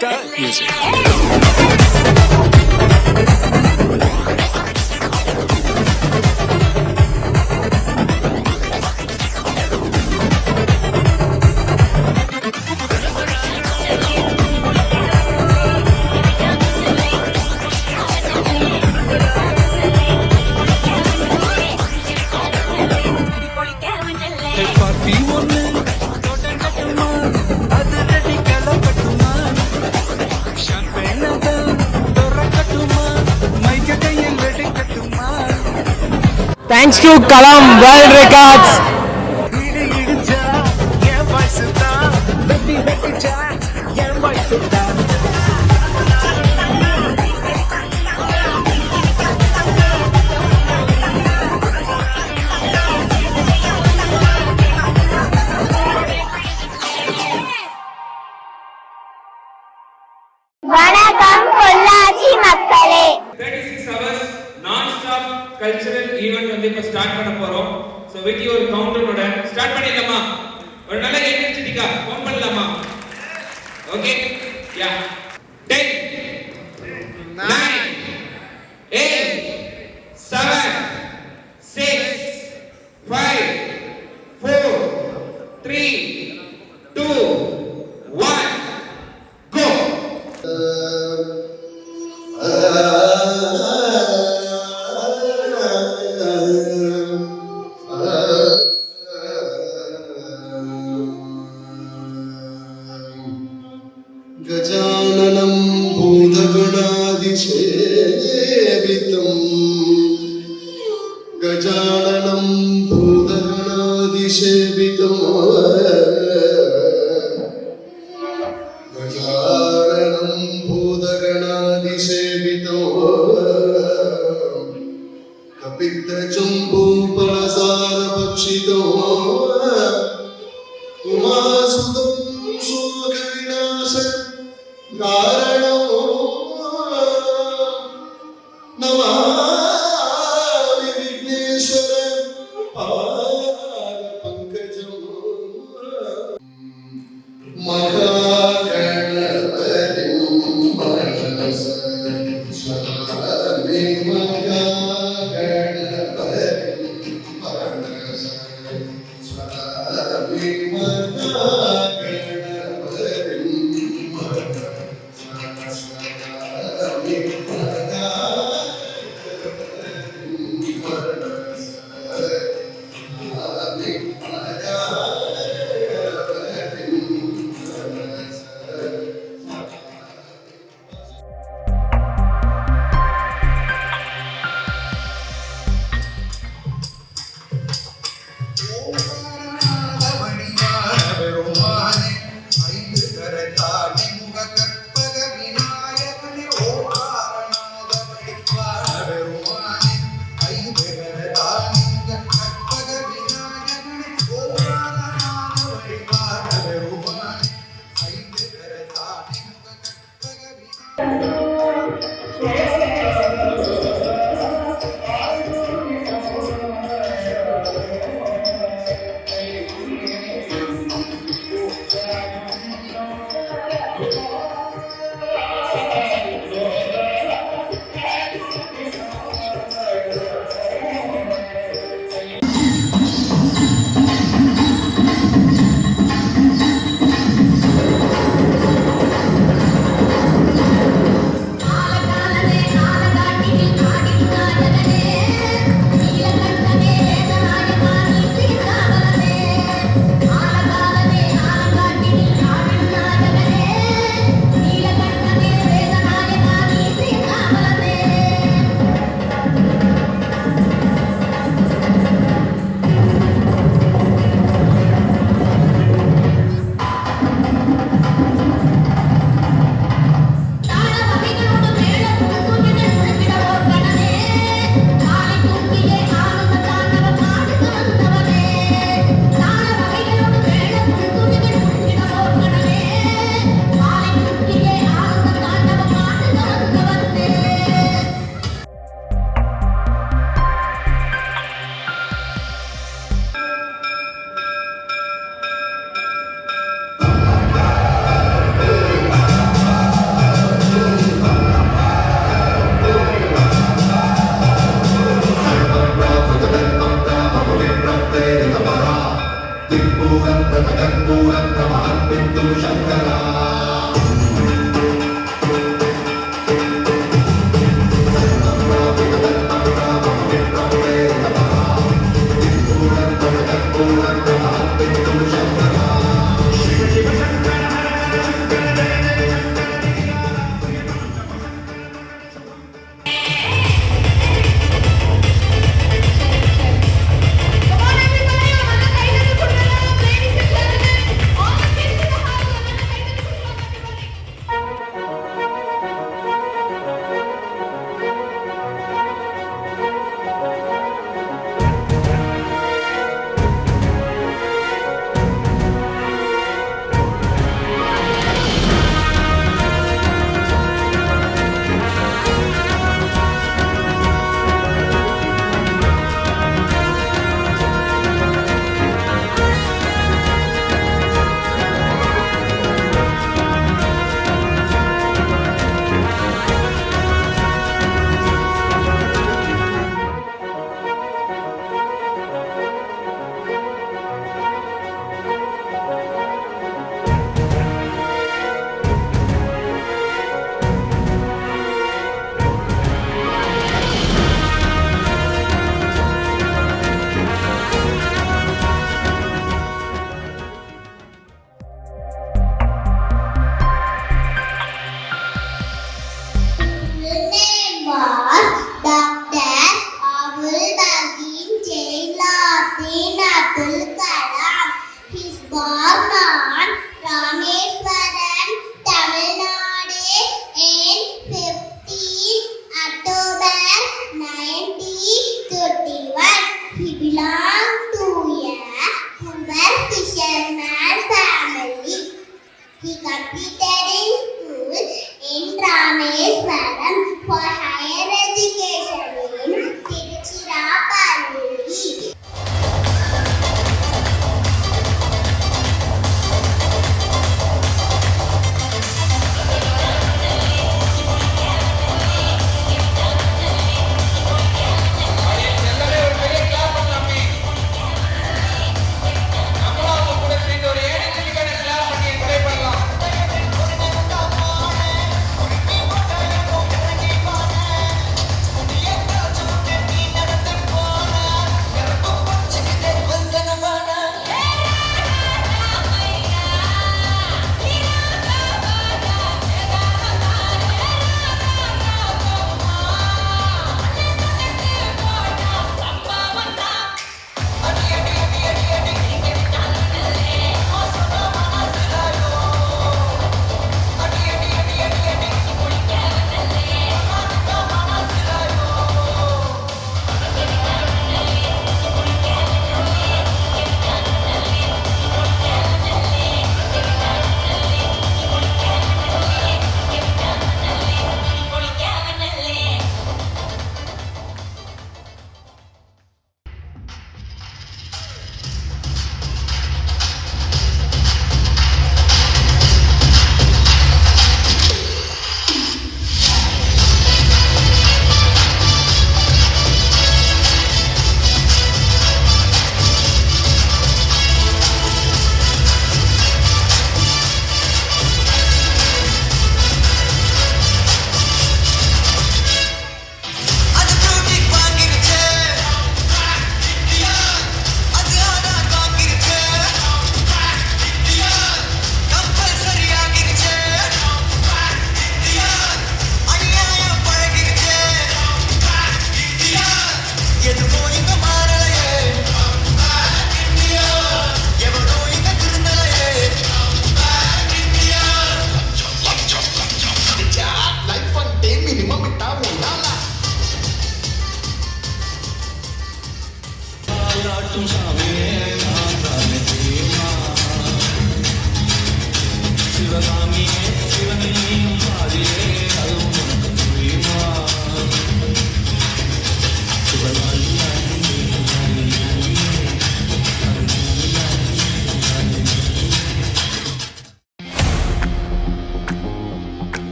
Cut music. Party ஒண்ணு தோட்டம் கட்டுமா, அது ரெடி கிளப்பட்டுமா, ஷாம்பேனத திறக்கட்டுமா, மைக்க கையில் வெடிக்கட்டுமா. Thanks to Kalam World Records. இடி இடிச்சா என் வாய்ஸ் தான், வெட்டி வெட்டிச்சா என் வாய்ஸ் தான். வணக்கம் பொள்ளாச்சி மக்களே. 36 hours non-stop cultural event வந்து இப்ப ஸ்டார்ட் பண்ண போறோம். சோ வித் யுவர் கவுண்டரோட ஸ்டார்ட் பண்ணிடலாமா? ஒரு நல்ல எனர்ஜெட்டிக்கா கவுண்ட் பண்ணலாமா? Okay yeah 10 9 8 7 6 5 4 3 2 1 go. गजाननं भूतगणादिसेवितं गजाननं भूतगणादिसेवितं गजाननं भूतगणादिसेवितं कपित्तचम्बूफलसारभक्षितो उमासुतं शोकविनाश कारणो नमामि विघ्नेश्वर पादपङ्कजं महागणपतिं मनसा स्वामी महागणपतिं मनसा स्वामी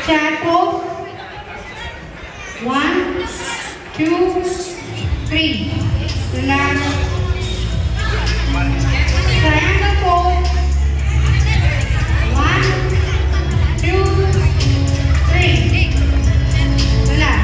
Start pose. 1, 2, 3. Relax. Triangle pose. 1, 2, 3. Relax.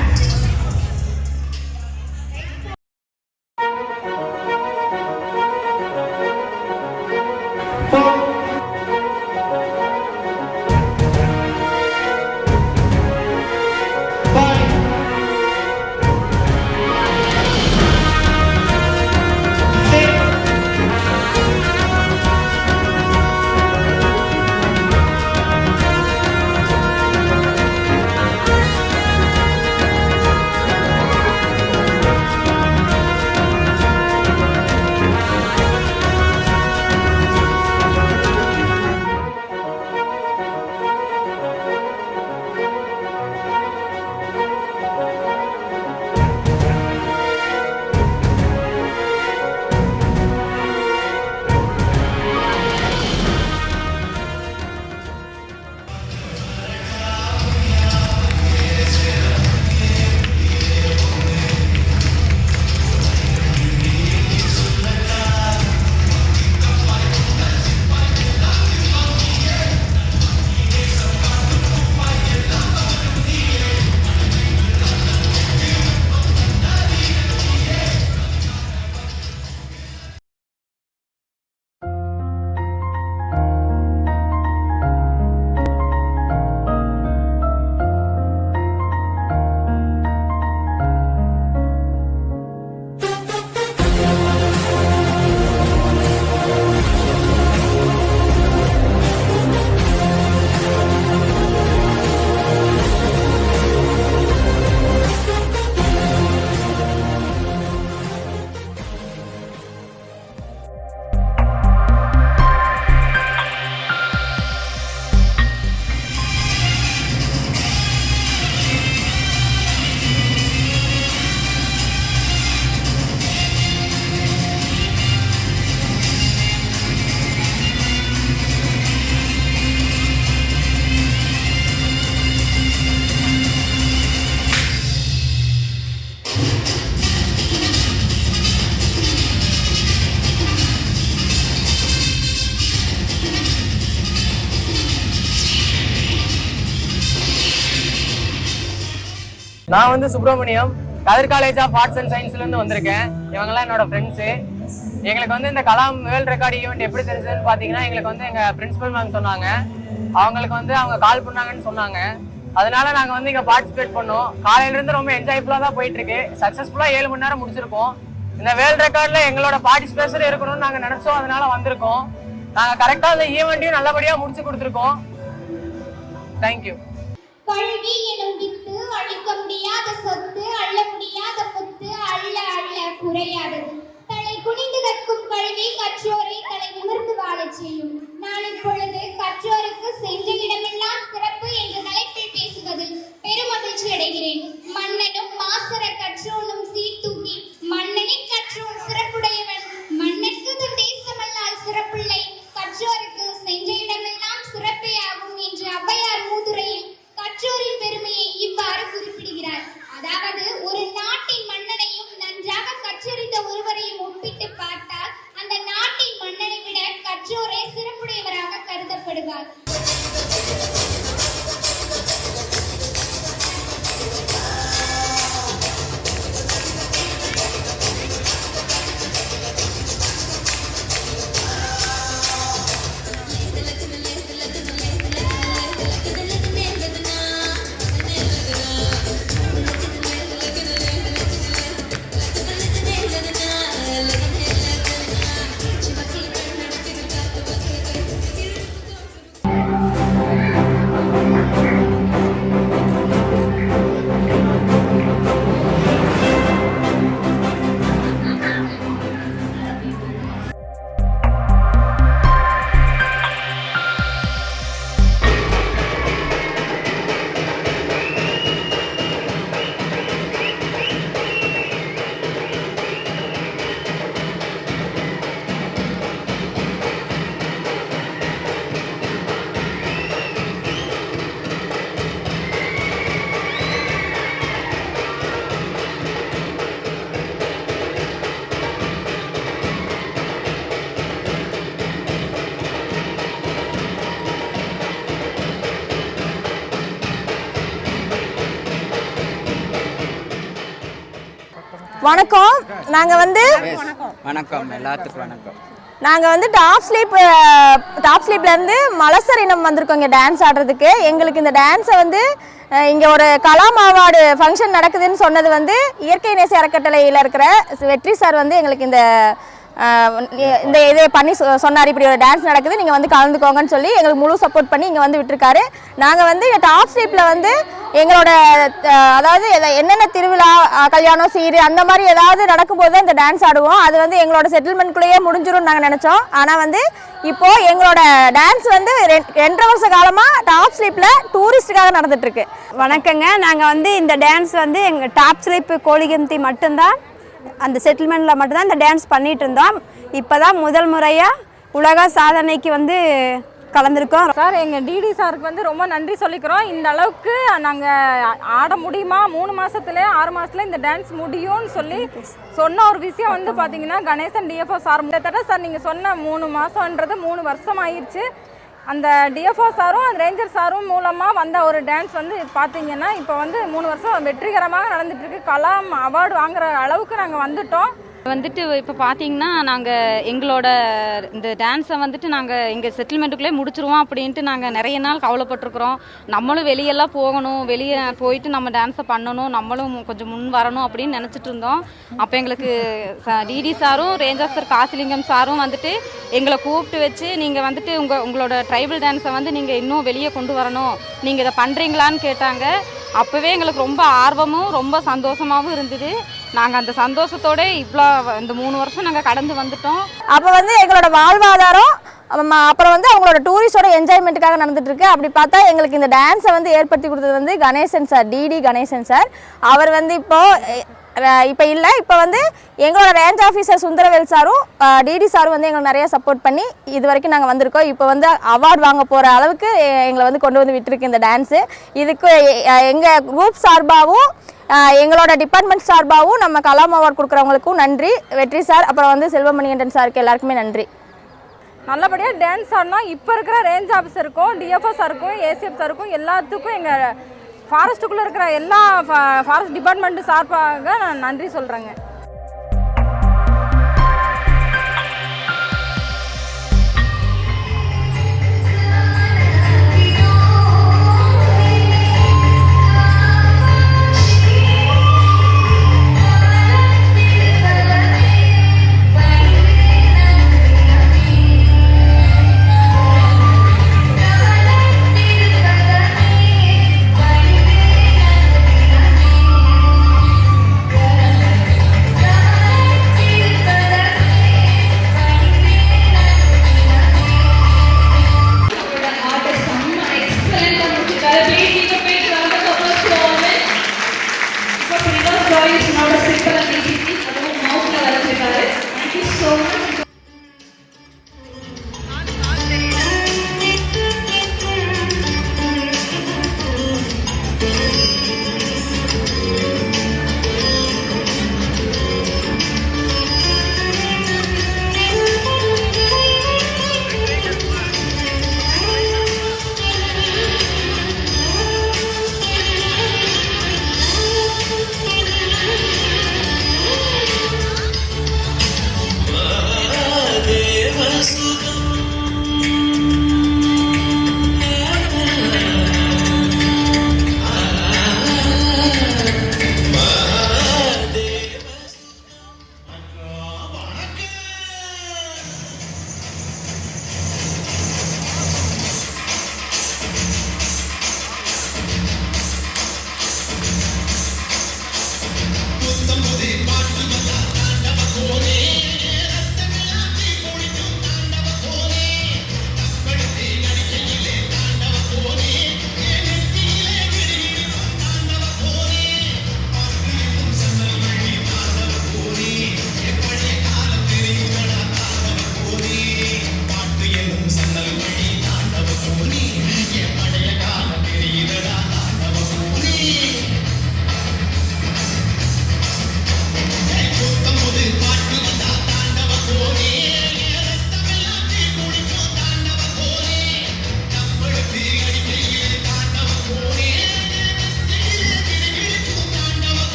நான் வந்து சுப்பிரமணியம் கதிர் காலேஜ் ஆஃப் ஆர்ட்ஸ் அண்ட் சயின்ஸ்லேருந்து வந்திருக்கேன். இவங்கெல்லாம் என்னோட ஃப்ரெண்ட்ஸு. எங்களுக்கு வந்து இந்த கலாம் வேர்ல்ட் ரெக்கார்டு ஈவெண்ட் எப்படி தெரிஞ்சதுன்னு பார்த்தீங்கன்னா, எங்களுக்கு வந்து எங்கள் பிரின்சிபல் மேம் சொன்னாங்க. அவங்களுக்கு வந்து அவங்க கால் பண்ணாங்கன்னு சொன்னாங்க. அதனால நாங்கள் வந்து இங்கே பார்ட்டிசிபேட் பண்ணோம். காலையிலேருந்து ரொம்ப என்ஜாய்ஃபுல்லாக தான் போயிட்டுருக்கு. சக்ஸஸ்ஃபுல்லாக 7 மணி நேரம் முடிச்சிருக்கோம். இந்த வேர்ல்ட் ரெக்கார்டில் எங்களோட பார்ட்டிசிபேஷன் இருக்கணும்னு நாங்கள் நினச்சோம். அதனால வந்திருக்கோம். நாங்கள் கரெக்டாக அந்த ஈவெண்ட்டையும் நல்லபடியாக முடிச்சு கொடுத்துருக்கோம். தேங்க்யூ. கல்வி எனும் வித்து அழிக்க முடியாத சொத்து, அள்ள முடியாத முத்து, அள்ள அள்ள குறையாதது. தலை குனிந்து கற்கும் கல்வி கற்றோரை தலை நிமிர்ந்து வாழச் செய்யும். நான் இப்பொழுது கற்றோருக்கு சென்ற இடமெல்லாம் சிறப்பு என்ற தலைப்பில் பேசுவதில் பெருமகிழ்ச்சி அடைகிறேன். மன்னனும் மாசர கற்றோனும் சீர்தூக்கி மன்னனின் கற்றோன் சிறப்புடையவன், மன்னனுக்கு தன் தேசமல்லால் சிறப்பில்லை, கற்றோருக்கு சென்ற இடமெல்லாம் சிறப்பே ஆகும் என்று ஔவையார் மூதுரையில் கற்றோரின் பெருமையை இவ்வாறு குறிப்பிடுகிறார். அதாவது ஒரு நாட்டின் மன்னனையும் நன்றாக கற்றறிந்த ஒருவரையும் ஒப்பிட்டு பார்த்தால் அந்த நாட்டின் மன்னனை விட கற்றோரே சிறப்புடையவராக கருதப்படுவார். வணக்கம். நாங்கள் வந்து வணக்கம் எல்லாத்துக்கும் வணக்கம். நாங்கள் வந்து டாப் ஸ்லீப்லேருந்து மலசர் இனம் வந்திருக்கோம் இங்கே டான்ஸ் ஆடுறதுக்கு. எங்களுக்கு இந்த டான்ஸை வந்து இங்கே ஒரு கலாம் அவார்டு ஃபங்க்ஷன் நடக்குதுன்னு சொன்னது வந்து இயற்கை நேச அறக்கட்டளையில் இருக்கிற வெற்றி சார் வந்து எங்களுக்கு இந்த இதை பண்ணி சொன்னார், இப்படி ஒரு டான்ஸ் நடக்குது, நீங்கள் வந்து கலந்துக்கோங்கன்னு சொல்லி எங்களுக்கு முழு சப்போர்ட் பண்ணி இங்கே வந்து விட்டுருக்காரு. நாங்கள் வந்து டாப் ஸ்லீப்பில் வந்து எங்களோட அதாவது என்னென்ன திருவிழா, கல்யாணம், சீரு அந்த மாதிரி ஏதாவது நடக்கும்போது தான் இந்த டான்ஸ் ஆடுவோம். அது வந்து எங்களோட செட்டில்மெண்ட்குள்ளேயே முடிஞ்சிரும்னு நாங்கள் நினச்சோம். ஆனால் வந்து இப்போது எங்களோட டான்ஸ் வந்து 2.5 வருஷ காலமாக டாப் ஸ்லீப்பில் டூரிஸ்ட்டுக்காக நடந்துகிட்ருக்கு. வணக்கங்க. நாங்கள் வந்து இந்த டான்ஸ் வந்து எங்கள் டாப் ஸ்லீப் கோழிகம்பி மட்டும்தான், அந்த செட்டில்மெண்ட்டில் மட்டும்தான் இந்த டான்ஸ் பண்ணிகிட்டு இருந்தோம். இப்போ தான் முதல் முறையாக உலக சாதனைக்கு வந்து கலந்துருக்கோம். சார், எங்கள் டிடி சாருக்கு வந்து ரொம்ப நன்றி சொல்லிக்கிறோம். இந்த அளவுக்கு நாங்கள் ஆட முடியுமா, 3 மாதத்துல 6 மாதத்துல இந்த டான்ஸ் முடியும்னு சொல்லி சொன்ன ஒரு விஷயம் வந்து பார்த்தீங்கன்னா கணேசன் டிஎஃப்ஓ சார். கிட்டத்தட்ட சார் நீங்கள் சொன்ன 3 மாதம்ன்றது 3 வருஷம் ஆயிடுச்சு. அந்த டிஎஃப்ஓ சாரும் அந்த ரேஞ்சர் சாரும் மூலமாக வந்த ஒரு டான்ஸ் வந்து பார்த்தீங்கன்னா இப்போ வந்து 3 வருஷம் வெற்றிகரமாக நடந்துகிட்ருக்கு. கலாம் அவார்டு வாங்குற அளவுக்கு நாங்கள் வந்துட்டோம். இப்போ பார்த்தீங்கன்னா நாங்கள் எங்களோட இந்த டான்ஸை நாங்கள் எங்கள் செட்டில்மெண்ட்டுக்குள்ளே முடிச்சிருவோம் அப்படின்ட்டு நாங்கள் நிறைய நாள் கவலைப்பட்டிருக்கிறோம். நம்மளும் வெளியெல்லாம் போகணும், வெளியே போயிட்டு நம்ம டான்ஸை பண்ணணும், நம்மளும் கொஞ்சம் முன் வரணும் அப்படின்னு நினச்சிட்டு இருந்தோம். அப்போ எங்களுக்கு டிடி சாரும் ரேஞ்சர் சார் காசிலிங்கம் சாரும் எங்களை கூப்பிட்டு வச்சு நீங்கள் உங்களோட ட்ரைபல் டான்ஸை நீங்கள் இன்னும் வெளியே கொண்டு வரணும், நீங்கள் இதை பண்ணுறீங்களான்னு கேட்டாங்க. அப்போவே எங்களுக்கு ரொம்ப ஆர்வமும் ரொம்ப சந்தோஷமாகவும் இருந்தது. நாங்கள் அந்த சந்தோஷத்தோட இவ்வளோ இந்த 3 வருஷம் நாங்கள் கடந்து வந்துட்டோம். அப்போ வந்து எங்களோட வாழ்வாதாரம் அப்புறம் வந்து அவங்களோட டூரிஸ்டோட என்ஜாய்மெண்ட்டுக்காக நடந்துட்டுருக்கு. அப்படி பார்த்தா எங்களுக்கு இந்த டான்ஸை வந்து ஏற்படுத்தி கொடுத்தது வந்து Ganesan sir, DD Ganesan sir. அவர் வந்து இப்போ இல்லை, இப்போ வந்து எங்களோட ரேஞ்ச் ஆஃபீஸர் சுந்தரவேல் சாரும் டிடி சாரும் வந்து எங்களுக்கு நிறைய சப்போர்ட் பண்ணி இது வரைக்கும் நாங்கள் வந்திருக்கோம். இப்போ வந்து அவார்டு வாங்க போகிற அளவுக்கு எங்களை வந்து கொண்டு வந்து விட்டுருக்கு இந்த டான்ஸு. இதுக்கு எங்கள் குரூப் சார்பாகவும் எங்களோட டிபார்ட்மெண்ட் சார்பாகவும் நம்ம கலாம் அவார்டு கொடுக்குறவங்களுக்கும் நன்றி. வெற்றி சார், அப்புறம் வந்து செல்வமணிகண்டன் சாருக்கு எல்லாருக்குமே நன்றி. நல்லபடியாக டான்ஸ் ஆடினோம். இப்போ இருக்கிற ரேஞ்ச் ஆஃபீஸருக்கும் டிஎஃப்ஓ சாருக்கும் ஏசிஎஃப் சாருக்கும் எல்லாத்துக்கும் எங்கள் ஃபாரஸ்ட்டுக்குள்ளே இருக்கிற எல்லா ஃபாரஸ்ட் டிபார்ட்மெண்ட்டு சார்பாக நான் நன்றி சொல்கிறேங்க.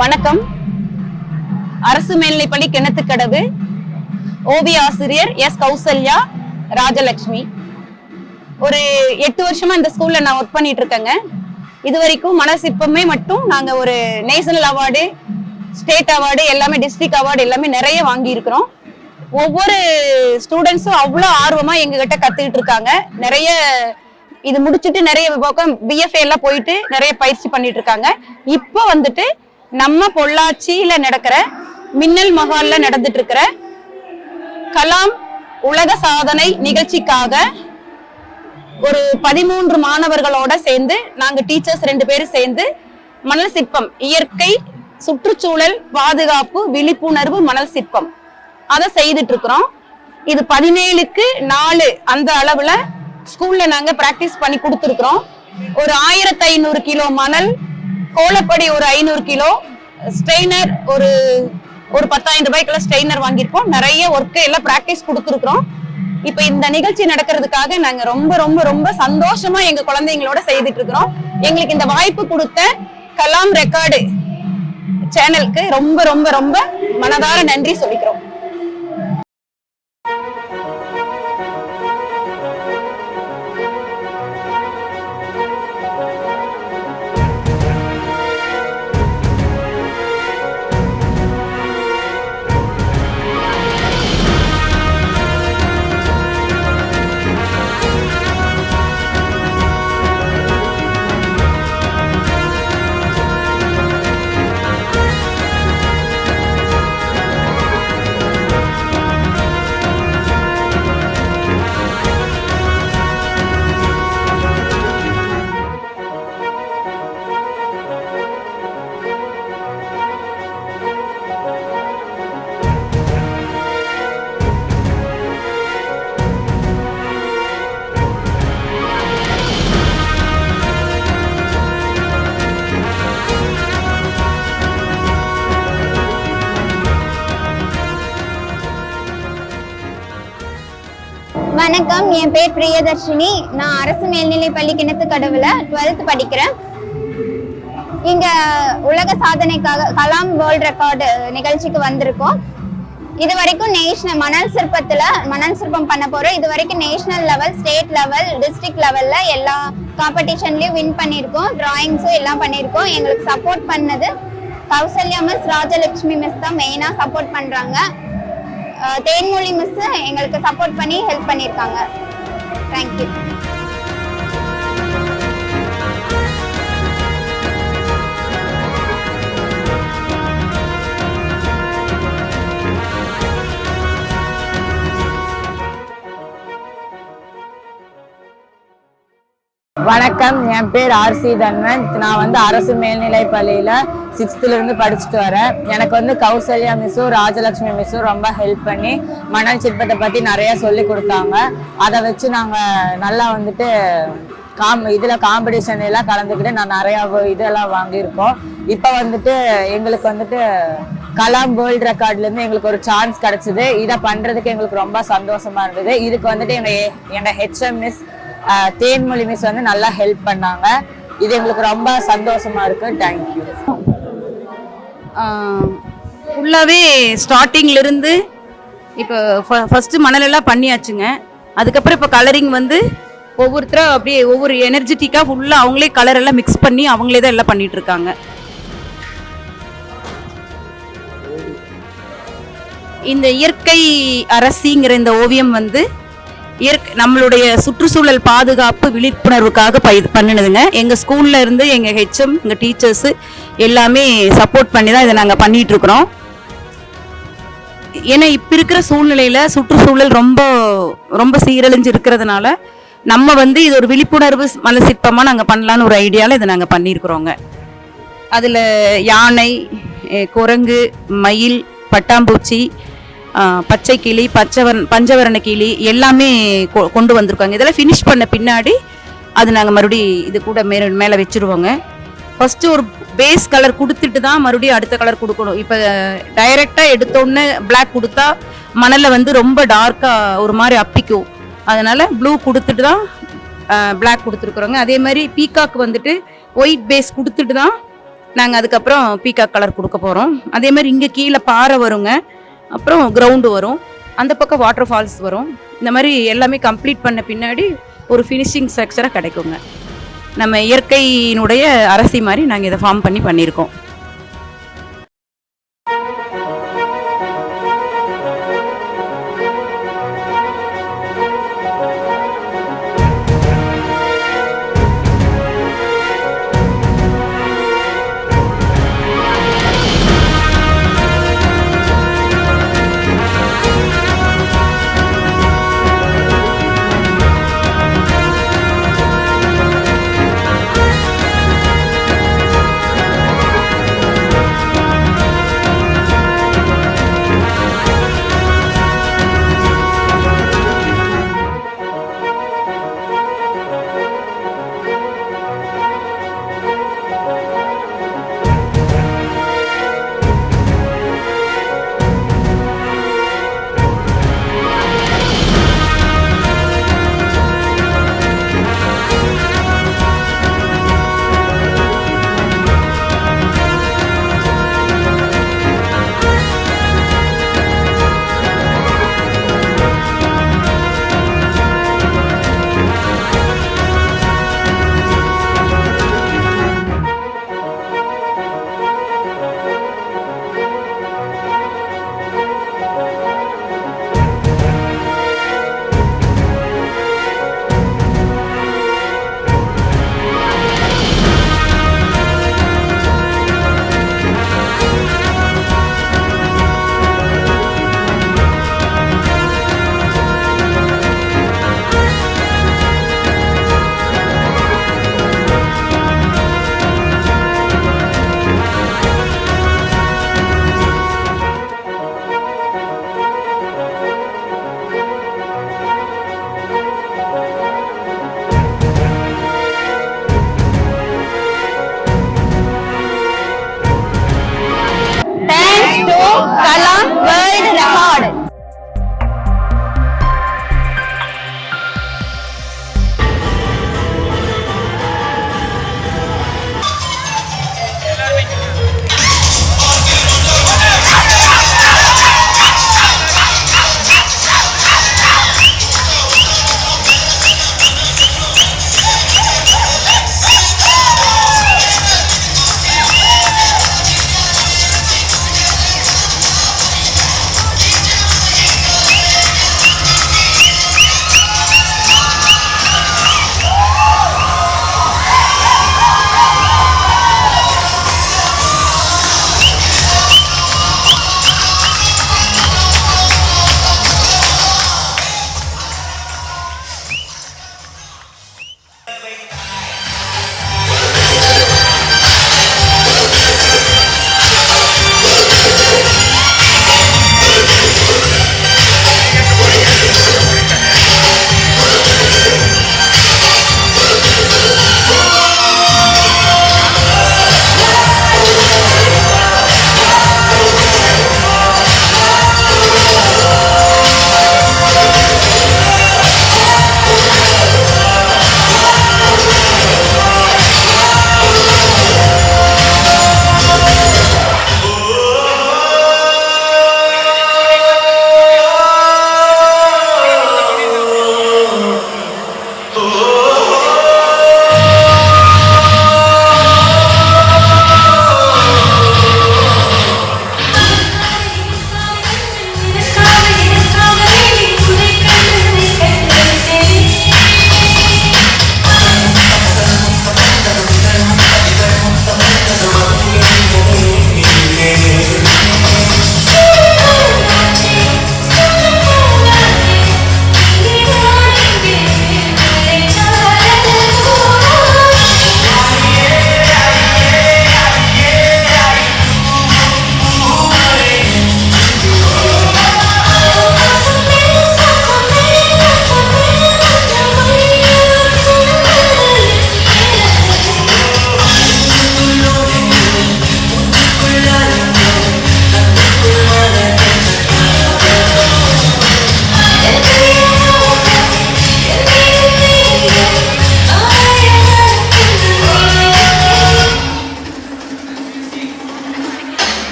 வணக்கம். அரசு மேல்நிலைப்பள்ளி கிணத்துக்கடவு ஓவிய ஆசிரியர் எஸ் கௌசல்யா ராஜலட்சுமி. ஒரு 8 வருஷமா இந்த ஸ்கூல்ல நான் ஒர்க் பண்ணிட்டு இருக்கேங்க. இது வரைக்கும் மனசிற்பமே மட்டும் நாங்க ஒரு நேஷனல் அவார்டு, ஸ்டேட் அவார்டு, எல்லாமே டிஸ்ட்ரிக்ட் அவார்டு எல்லாமே நிறைய வாங்கி இருக்கிறோம். ஒவ்வொரு ஸ்டூடெண்ட்ஸும் அவ்வளோ ஆர்வமா எங்க கிட்ட கத்துக்கிட்டு இருக்காங்க. நிறைய இது முடிச்சுட்டு நிறைய பக்கம் பிஎஃப்ஏ எல்லாம் போயிட்டு நிறைய பயிற்சி பண்ணிட்டு இருக்காங்க. இப்போ வந்துட்டு நம்ம பொள்ளாச்சியில நடக்கிற மின்னல் மஹால்ல நடந்துட்டு இருக்கிற கலாம் உலக சாதனை நிகழ்ச்சிக்காக ஒரு 13 மாணவர்களோட சேர்ந்து நாங்க டீச்சர்ஸ் 2 பேரும் சேர்ந்து மணல் சிற்பம், இயற்கை சுற்றுச்சூழல் பாதுகாப்பு விழிப்புணர்வு மணல் சிற்பம் அதை செய்துட்டு இருக்கிறோம். இது 17க்கு 4 அந்த அளவுல ஸ்கூல்ல நாங்க பிராக்டிஸ் பண்ணி கொடுத்துருக்கிறோம். ஒரு 1500 கிலோ மணல், கோலப்படி ஒரு 500 கிலோ, ஸ்ட்ரெயினர் ஒரு 10,000 ரூபாய்க்குள்ள ஸ்ட்ரெயினர் வாங்கியிருக்கோம். நிறைய ஒர்க்கு எல்லாம் பிராக்டிஸ் கொடுத்துருக்கிறோம். இப்ப இந்த நிகழ்ச்சி நடக்கிறதுக்காக நாங்க ரொம்ப ரொம்ப ரொம்ப சந்தோஷமா எங்க குழந்தைங்களோட செய்துட்டு இருக்கிறோம். எங்களுக்கு இந்த வாய்ப்பு கொடுத்த கலாம் ரெக்கார்டு சேனலுக்கு ரொம்ப ரொம்ப ரொம்ப மனதார நன்றி சொல்லிக்கிறோம். வணக்கம், என் பேர் பிரியதர்ஷினி. நான் அரசு மேல்நிலைப்பள்ளி கிணத்துக்கடவுல 12th படிக்கிறேன். இங்க உலக சாதனைக்காக கலாம் வேர்ல்ட் ரெக்கார்டு நிகழ்ச்சிக்கு வந்திருக்கோம். இது வரைக்கும் மணல் சிற்பம் பண்ண போறோம். இது வரைக்கும் national level, state level, district லெவல்ல எல்லா காம்படிஷன்லயும் வின் பண்ணியிருக்கோம். டிராயிங்ஸும் எல்லாம் பண்ணியிருக்கோம். எங்களுக்கு சப்போர்ட் பண்ணது கௌசல்யா மிஸ், ராஜலட்சுமி மிஸ் தான் மெயினா சப்போர்ட் பண்றாங்க. தேன்மொழி மிஸ் எங்களுக்கு சப்போர்ட் பண்ணி ஹெல்ப் பண்ணியிருக்காங்க. தேங்க்யூ. வணக்கம், என் பேர் ஆர்சி தன்வந்த். நான் வந்து அரசு மேல்நிலை பள்ளியில 6th இருந்து படிச்சுட்டு வரேன். எனக்கு வந்து கௌசல்யா மிஸ்ஸும் ராஜலட்சுமி மிஸ்ஸும் ரொம்ப ஹெல்ப் பண்ணி மணல் சிற்பத்தை பத்தி நிறைய சொல்லி கொடுத்தாங்க. அதை வச்சு நாங்க நல்லா வந்துட்டு இதுல காம்படிஷன் எல்லாம் கலந்துக்கிட்டு நான் நிறைய இதெல்லாம் வாங்கியிருக்கோம். இப்போ வந்துட்டு எங்களுக்கு வந்துட்டு கலாம் வேர்ல்ட் ரெக்கார்ட்ல இருந்து எங்களுக்கு ஒரு சான்ஸ் கிடைச்சது. இதை பண்றதுக்கு எங்களுக்கு ரொம்ப சந்தோஷமா இருந்தது. இதுக்கு வந்துட்டு எங்க ஹெச்எம் மிஸ் தேன்மொழி மிஸ் வந்து நல்லா ஹெல்ப் பண்ணாங்க. இது எங்களுக்கு ரொம்ப சந்தோஷமா இருக்கு. தேங்க்யூ. ஃபுல்லாகவே ஸ்டார்டிங்லேருந்து இப்போ ஃபஸ்ட்டு மணலெல்லாம் பண்ணியாச்சுங்க. அதுக்கப்புறம் இப்போ கலரிங் வந்து ஒவ்வொருத்தரும் அப்படியே ஒவ்வொரு எனர்ஜெட்டிக்காக ஃபுல்லாக அவங்களே கலர் எல்லாம் மிக்ஸ் பண்ணி அவங்களே தான் எல்லாம் பண்ணிட்டு இருக்காங்க. இந்த இயற்கை அரசிங்கிற இந்த ஓவியம் வந்து நம்மளுடைய சுற்றுச்சூழல் பாதுகாப்பு விழிப்புணர்வுக்காக பண்ணினதுங்க. எங்கள் ஸ்கூல்ல இருந்து எங்கள் ஹெச்எம், எங்கள் டீச்சர்ஸு எல்லாமே சப்போர்ட் பண்ணி தான் இதை நாங்கள் பண்ணிட்டு இருக்கிறோம். ஏன்னா இப்போ இருக்கிற சூழ்நிலையில் சுற்றுச்சூழல் ரொம்ப ரொம்ப சீரழிஞ்சு இருக்கிறதுனால நம்ம வந்து இது ஒரு விழிப்புணர்வு மலை சிற்பமாக நாங்கள் பண்ணலான்னு ஒரு ஐடியாவில் இதை நாங்கள் பண்ணியிருக்கிறோங்க. அதில் யானை, குரங்கு, மயில், பட்டாம்பூச்சி, பச்சை கிளி, பஞ்சவரண கிளி எல்லாமே கொண்டு வந்திருக்காங்க. இதெல்லாம் ஃபினிஷ் பண்ண பின்னாடி அது நாங்கள் மறுபடியும் இது கூட மேலே வச்சுருவோங்க. ஃபஸ்ட்டு ஒரு பேஸ் கலர் கொடுத்துட்டு தான் மறுபடியும் அடுத்த கலர் கொடுக்கணும். இப்போ டைரெக்டாக எடுத்தோடனே பிளாக் கொடுத்தா மணலில் வந்து ரொம்ப டார்க்காக ஒரு மாதிரி அப்பிக்கும். அதனால் ப்ளூ கொடுத்துட்டு தான் பிளாக் கொடுத்துருக்குறோங்க. அதே மாதிரி பீகாக் வந்துட்டு ஒயிட் பேஸ் கொடுத்துட்டு தான் நாங்கள் அதுக்கப்புறம் பீகாக் கலர் கொடுக்க போகிறோம். அதே மாதிரி இங்கே கீழே பாறை வருங்க, அப்புறம் கிரவுண்டு வரும், அந்த பக்கம் வாட்டர் ஃபால்ஸ் வரும். இந்த மாதிரி எல்லாமே கம்ப்ளீட் பண்ண பின்னாடி ஒரு ஃபினிஷிங் ஸ்ட்ரக்சராக கிடைக்குங்க. நம்ம இயற்கையினுடைய அரசி மாதிரி நாங்கள் இதை ஃபார்ம் பண்ணியிருக்கோம்.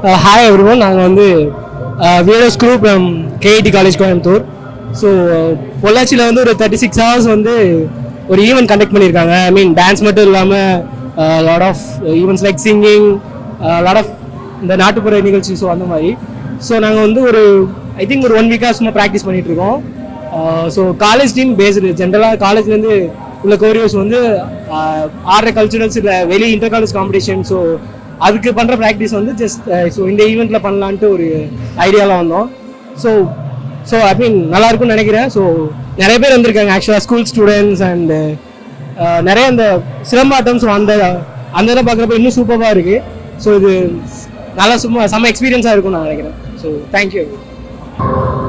ஹாய் எவ்ரிவன், நாங்கள் வந்து வியர்டோஸ் குரூப் கேஐடி காலேஜ் கோயம்புத்தூர். ஸோ பொள்ளாச்சியில் வந்து ஒரு 36 hours வந்து ஒரு ஈவெண்ட் கண்டக்ட் பண்ணியிருக்காங்க. ஐ மீன் டான்ஸ் மட்டும் இல்லாமல் lot of events like singing, lot of இந்த நாட்டுப்புற நிகழ்ச்சி. ஸோ அந்த மாதிரி நாங்கள் வந்து ஐ திங்க் ஒரு 1 week சும்மா ப்ராக்டிஸ் பண்ணிகிட்ருக்கோம். ஸோ காலேஜ் டீம் பேஸ்டு ஜென்ரலாக காலேஜ்லேருந்து உள்ள கோரியோஸ் வந்து ஆடுற கல்ச்சுரல்ஸ் இல்லை வெளியே இன்டர் காலேஜ் காம்படிஷன். ஸோ அதுக்கு பண்ணுற ப்ராக்டிஸ் வந்து ஜஸ்ட் இந்த ஈவெண்ட்டில் பண்ணலான்ட்டு ஒரு ஐடியாவில் வந்தோம். ஸோ ஐ மீன் நல்லாயிருக்கும்னு நினைக்கிறேன். ஸோ நிறைய பேர் வந்திருக்காங்க ஆக்சுவலாக, ஸ்கூல் ஸ்டூடெண்ட்ஸ் அண்டு நிறைய இந்த சிலம்பாட்டம். ஸோ அந்த இதெல்லாம் பார்க்குறப்ப இன்னும் சூப்பராக இருக்குது. ஸோ இது நல்லா செம்ம எக்ஸ்பீரியன்ஸாக இருக்கும்னு நான் நினைக்கிறேன். So thank you.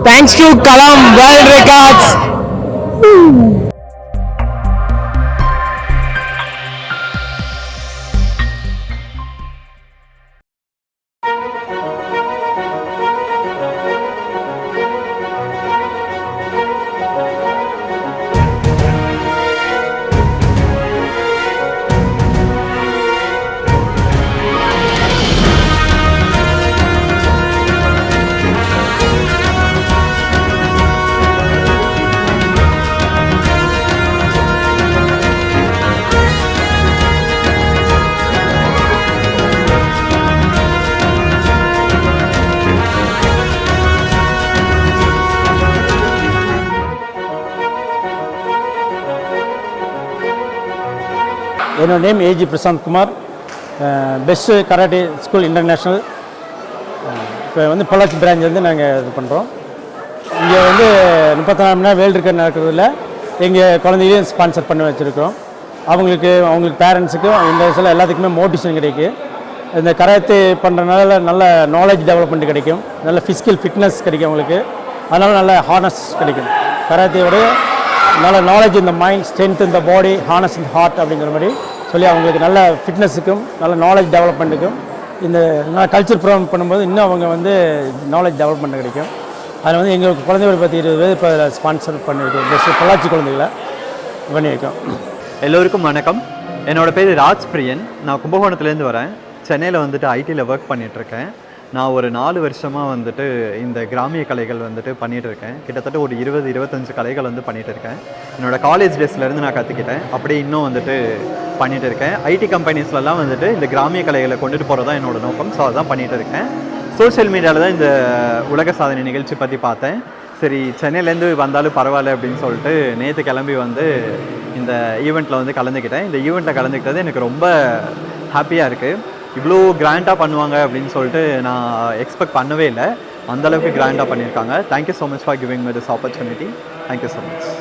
Thanks to Kalam world records. என்னோட name AG Prashanth Kumar, best karate school international. இப்போ வந்து பொள்ளாச்சி பிரான்ச் வந்து நாங்கள் இது பண்ணுறோம். இங்கே வந்து 34 மணி நேரம் வேர்ல்டு ரெக்கார்ட் நடக்கிறதுல எங்கள் குழந்தைகளையும் ஸ்பான்சர் பண்ணி வச்சுருக்கோம். அவங்களுக்கு பேரண்ட்ஸுக்கும் இந்த வயசில் எல்லாத்துக்குமே மோட்டிவேஷன் கிடைக்கும். இந்த கராத்தே பண்ணுறதுனால நல்ல நாலேஜ் டெவலப்மெண்ட் கிடைக்கும், நல்ல ஃபிசிக்கல் ஃபிட்னஸ் கிடைக்கும் அவங்களுக்கு. அதனால் நல்ல ஹார்னஸ் கிடைக்கும். கராத்தேயோட நல்ல நாலேஜ் இந்த மைண்ட், ஸ்ட்ரென்த் இந்த பாடி, ஹார்னஸ் இந்த ஹார்ட் அப்படிங்கிற மாதிரி சொல்லி அவங்களுக்கு நல்ல ஃபிட்னஸுக்கும் நல்ல நாலேஜ் டெவலப்மெண்ட்டுக்கும் இந்த கல்ச்சர் ப்ரோக்ராம் பண்ணும்போது இன்னும் அவங்க வந்து நாலேஜ் டெவலப்மெண்ட் கிடைக்கும். அதில் வந்து எங்களுக்கு குழந்தைகளை பற்றி 20 பேர் இப்போ அதில் ஸ்பான்சர் பண்ணியிருக்கோம். பெஸ்ட் பொள்ளாச்சி குழந்தைகளை பண்ணியிருக்கோம். எல்லோருக்கும் வணக்கம். என்னோட பேர் ராஜ் பிரியன். நான் கும்பகோணத்துலேருந்து வரேன். சென்னையில் வந்துட்டு ஐடியில் ஒர்க் பண்ணிகிட்ருக்கேன். நான் ஒரு 4 வருஷமாக வந்துட்டு இந்த கிராமிய கலைகள் வந்துட்டு பண்ணிகிட்ருக்கேன். கிட்டத்தட்ட ஒரு 20-25 கலைகள் வந்து பண்ணிகிட்டு இருக்கேன். என்னோடய காலேஜ் டேஸ்லேருந்து நான் கற்றுக்கிட்டேன். அப்படியே இன்னும் வந்துட்டு பண்ணிகிட்டு இருக்கேன். ஐடி கம்பெனிஸ்லலாம் வந்துட்டு இந்த கிராமிய கலைகளை கொண்டுட்டு போகிறது தான் என்னோடய நோக்கம். ஸோ அதுதான் பண்ணிகிட்டு இருக்கேன். சோஷியல் மீடியாவில் தான் இந்த உலக சாதனை நிகழ்ச்சி பற்றி பார்த்தேன். சரி, சென்னையிலேருந்து வந்தாலும் பரவாயில்ல அப்படின்னு சொல்லிட்டு நேற்று கிளம்பி வந்து இந்த ஈவெண்ட்டில் வந்து கலந்துக்கிட்டேன். இந்த ஈவெண்ட்டில் கலந்துக்கிட்டது எனக்கு ரொம்ப ஹாப்பியாக இருக்குது. இவ்வளோ கிராண்டாக பண்ணுவாங்க அப்படின்னு சொல்லிட்டு நான் எக்ஸ்பெக்ட் பண்ணவே இல்லை. அந்தளவுக்கு கிராண்டாக பண்ணியிருக்காங்க. Thank you so much for giving me this opportunity. Thank you so much.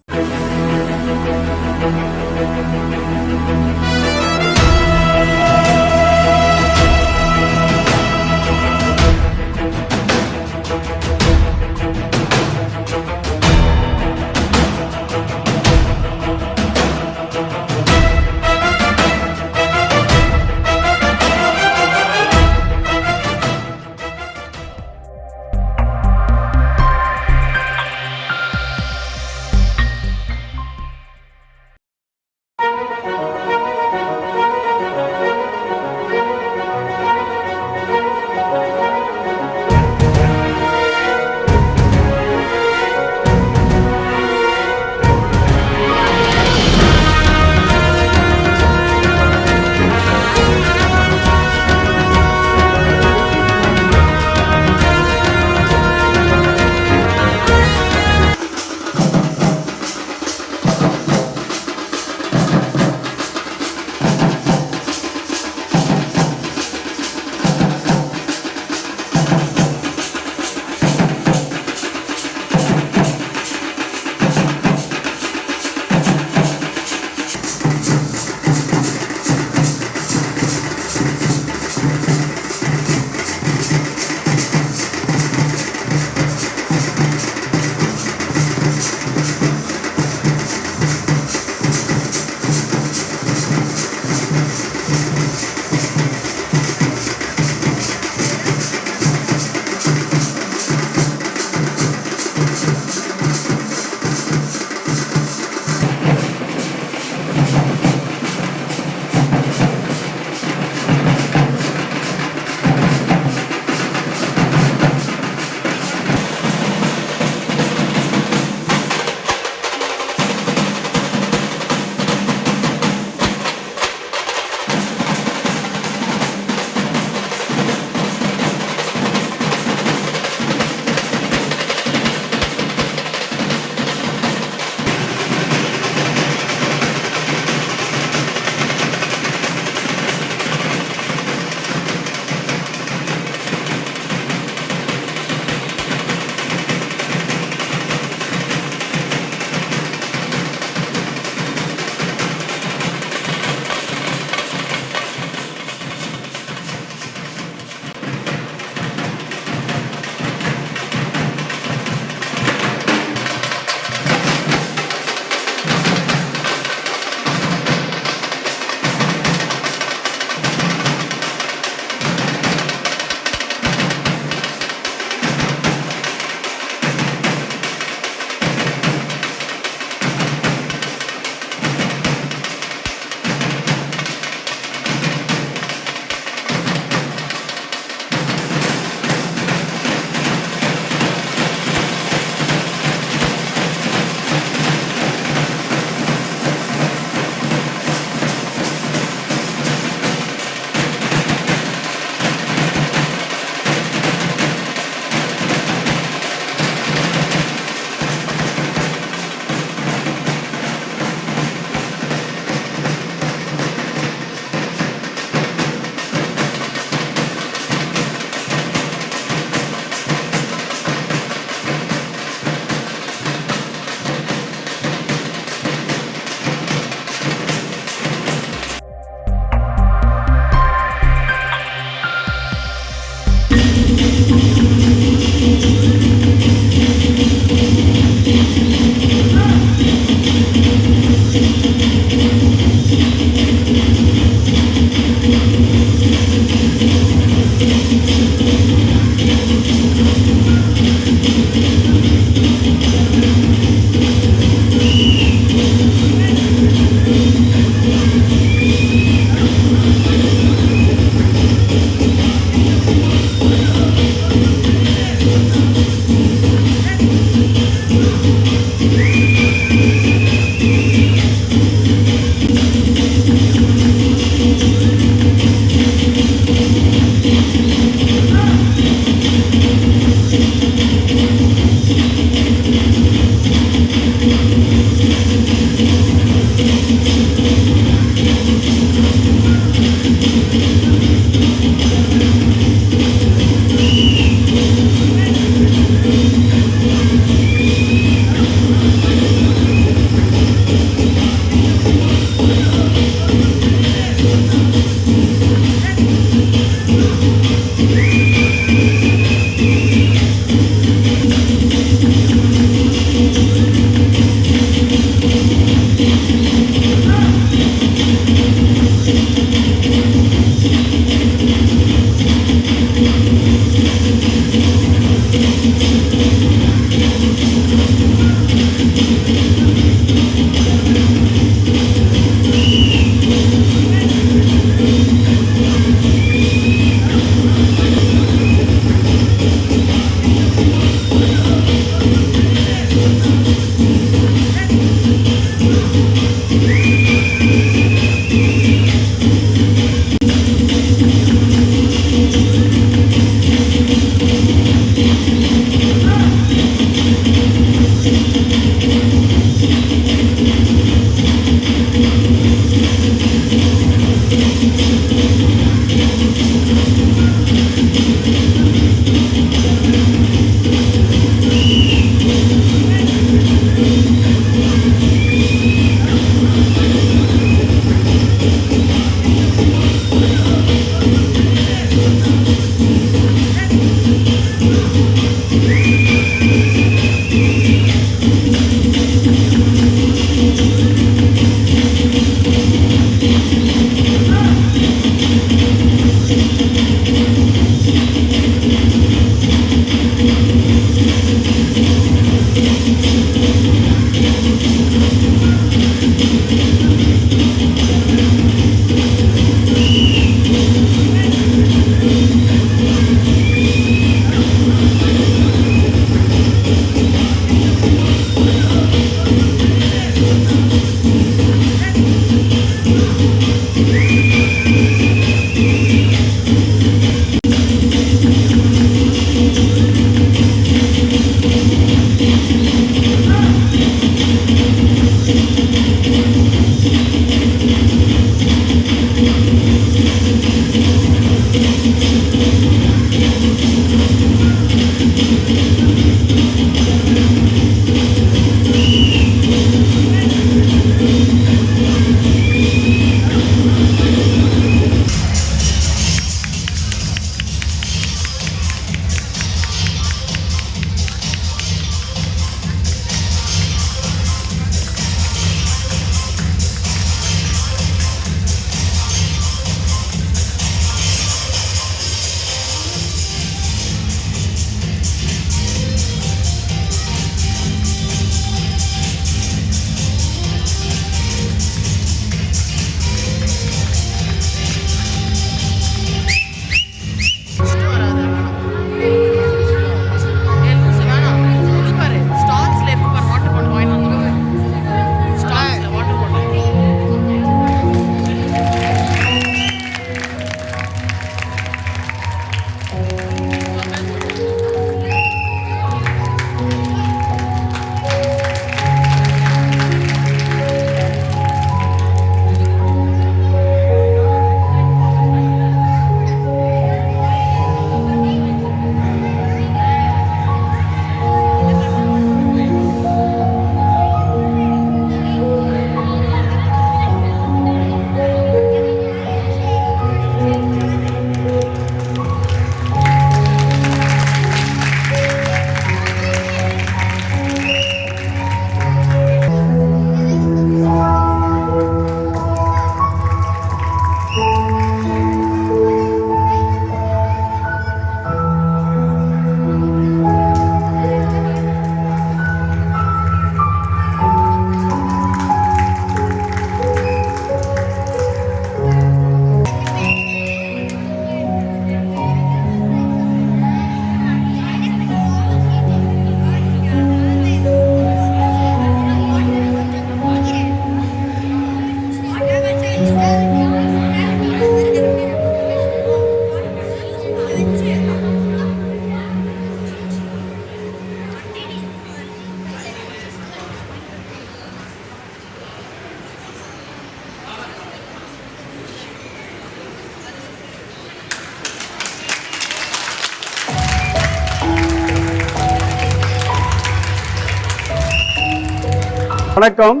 வணக்கம்.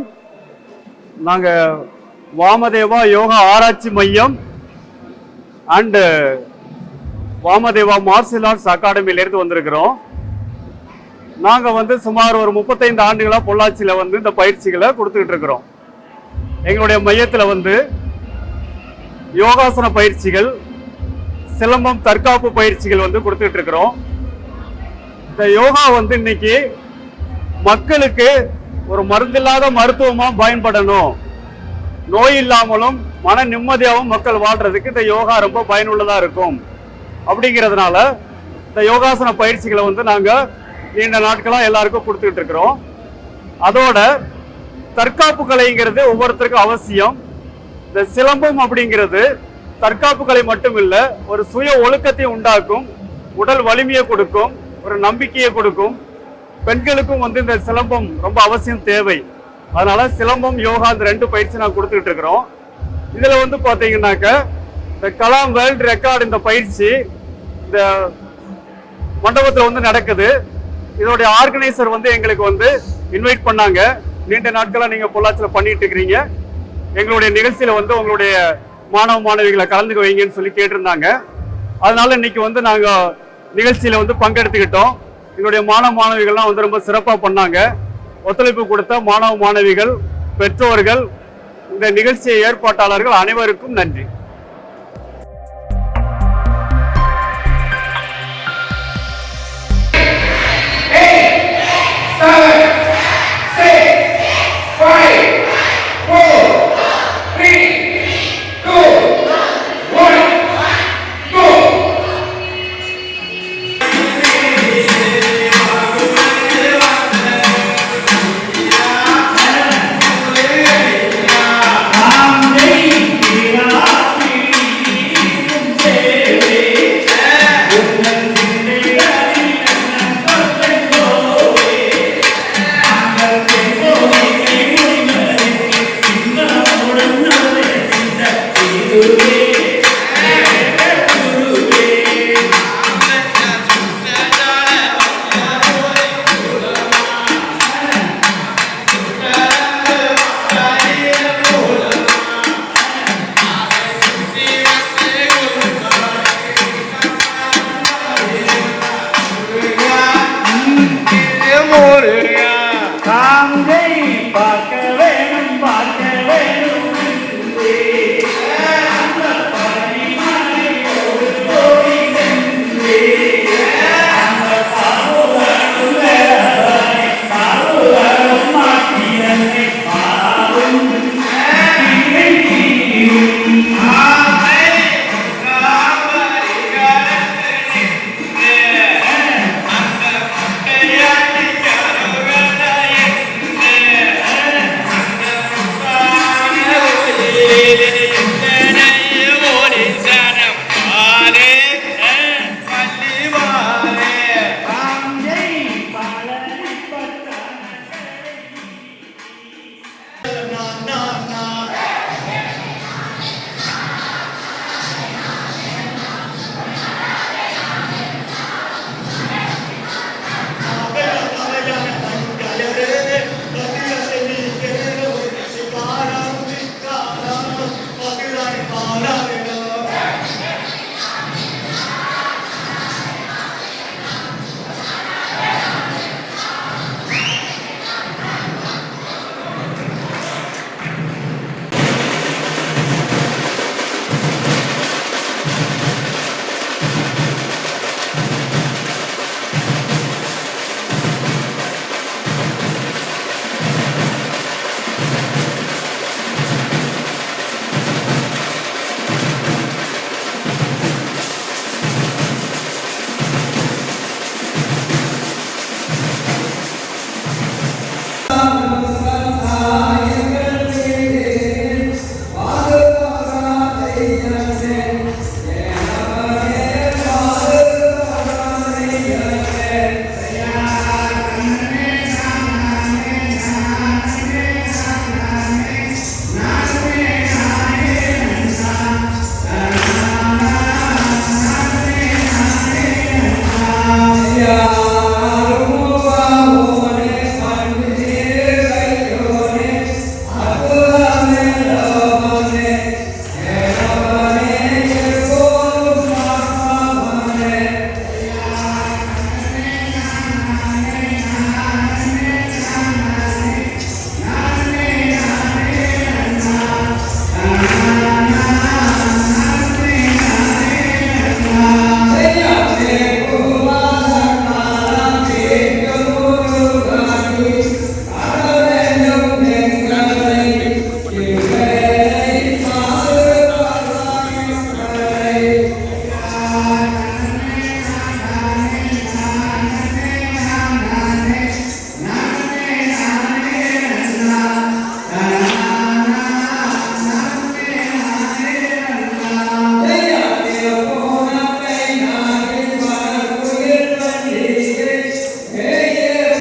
நாங்கள் வாமதேவா யோகா ஆராய்ச்சி மையம் அண்டு வாமதேவா மார்ஷியல் ஆர்ட்ஸ் அகாடமியிலேருந்து வந்திருக்கிறோம். நாங்கள் சுமார் ஒரு 35 ஆண்டுகளாக பொள்ளாச்சியில் இந்த பயிற்சிகளை கொடுத்துக்கிட்டு இருக்கிறோம். எங்களுடைய மையத்தில் யோகாசன பயிற்சிகள், சிலம்பம் தற்காப்பு பயிற்சிகள் கொடுத்துக்கிட்டு இருக்கிறோம். இந்த யோகா இன்னைக்கு மக்களுக்கு ஒரு மருந்தில்லாத மருத்துவமாக பயன்படணும், நோய் இல்லாமலும் மன நிம்மதியாகவும் மக்கள் வாழ்றதுக்கு இந்த யோகா ரொம்ப பயனுள்ளதாக இருக்கும். அப்படிங்கிறதுனால இந்த யோகாசன பயிற்சிகளை நாங்கள் நீண்ட நாட்களாக எல்லாருக்கும் கொடுத்துக்கிட்டு இருக்கிறோம். அதோட தற்காப்பு கலைங்கிறது ஒவ்வொருத்தருக்கும் அவசியம். இந்த சிலம்பம் அப்படிங்கிறது தற்காப்பு கலை மட்டும் இல்லை, ஒரு சுய ஒழுக்கத்தை உண்டாக்கும், உடல் வலிமையை கொடுக்கும், ஒரு நம்பிக்கையை கொடுக்கும். பெண்களுக்கும் இந்த சிலம்பம் ரொம்ப அவசியம் தேவை. அதனால சிலம்பம் யோகா இந்த 2 பயிற்சி நான் கொடுத்துக்கிட்டு இருக்கிறோம். இதில் பார்த்தீங்கன்னாக்க இந்த கலாம் வேர்ல்டு ரெக்கார்டு இந்த பயிற்சி இந்த மண்டபத்தில் நடக்குது. இதோடைய ஆர்கனைசர் எங்களுக்கு இன்வைட் பண்ணாங்க. நீண்ட நாட்களாக நீங்கள் பொள்ளாச்சியில் பண்ணிட்டு இருக்கிறீங்க, எங்களுடைய நிகழ்ச்சியில் உங்களுடைய மாணவ மாணவிகளை கலந்துக்க வைங்கன்னு சொல்லி கேட்டிருந்தாங்க. அதனால இன்னைக்கு நாங்கள் நிகழ்ச்சியில் பங்கெடுத்துக்கிட்டோம். எங்களுடைய மாணவ மாணவிகள்லாம் ரொம்ப சிறப்பாக பண்ணாங்க. ஒத்துழைப்பு கொடுத்த மாணவ மாணவிகள், பெற்றோர்கள், இந்த நிகழ்ச்சி ஏற்பாட்டாளர்கள் அனைவருக்கும் நன்றி.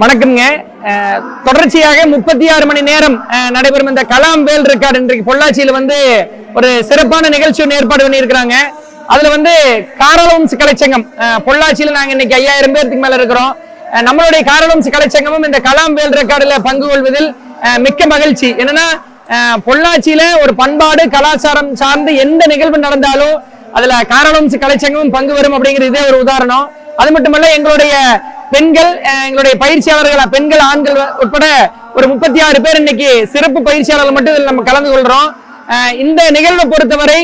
வணக்கம்ங்க. தொடர்ச்சியாக 36 மணி நேரம் நடைபெறும் இந்த கலாம் வேர்ல்ட் ரெக்கார்டு இன்றைக்கு பொள்ளாச்சியில் வந்து ஒரு சிறப்பான நிகழ்ச்சி ஒன்று ஏற்பாடு பண்ணியிருக்கிறாங்க. அதுல வந்து காரலோம்ஸ் கலைச்சங்கம் பொள்ளாச்சியில் நாங்க இன்னைக்கு 5000 பேருக்கு மேல இருக்கிறோம். நம்மளுடைய காரலோம்ஸ் கலைச்சங்கமும் இந்த கலாம் வேர்ல்ட் ரெக்கார்டுல பங்கு கொள்வதில் மிக்க மகிழ்ச்சி. என்னன்னா பொள்ளாச்சியில ஒரு பண்பாடு கலாச்சாரம் சார்ந்து எந்த நிகழ்வு நடந்தாலும் அதுல காரலோம்ஸ் கலைச்சங்கமும் பங்கு வரும் அப்படிங்கிறது இதே ஒரு உதாரணம். அது மட்டுமல்ல, எங்களுடைய பெண்கள், எங்களுடைய பயிற்சியாளர்கள், பெண்கள் ஆண்கள் உட்பட ஒரு 36 பேர் இன்னைக்கு சிறப்பு பயிற்சியாளர்கள் மட்டும் இதில் நம்ம கலந்து கொள்றோம். இந்த நிகழ்வை பொறுத்தவரை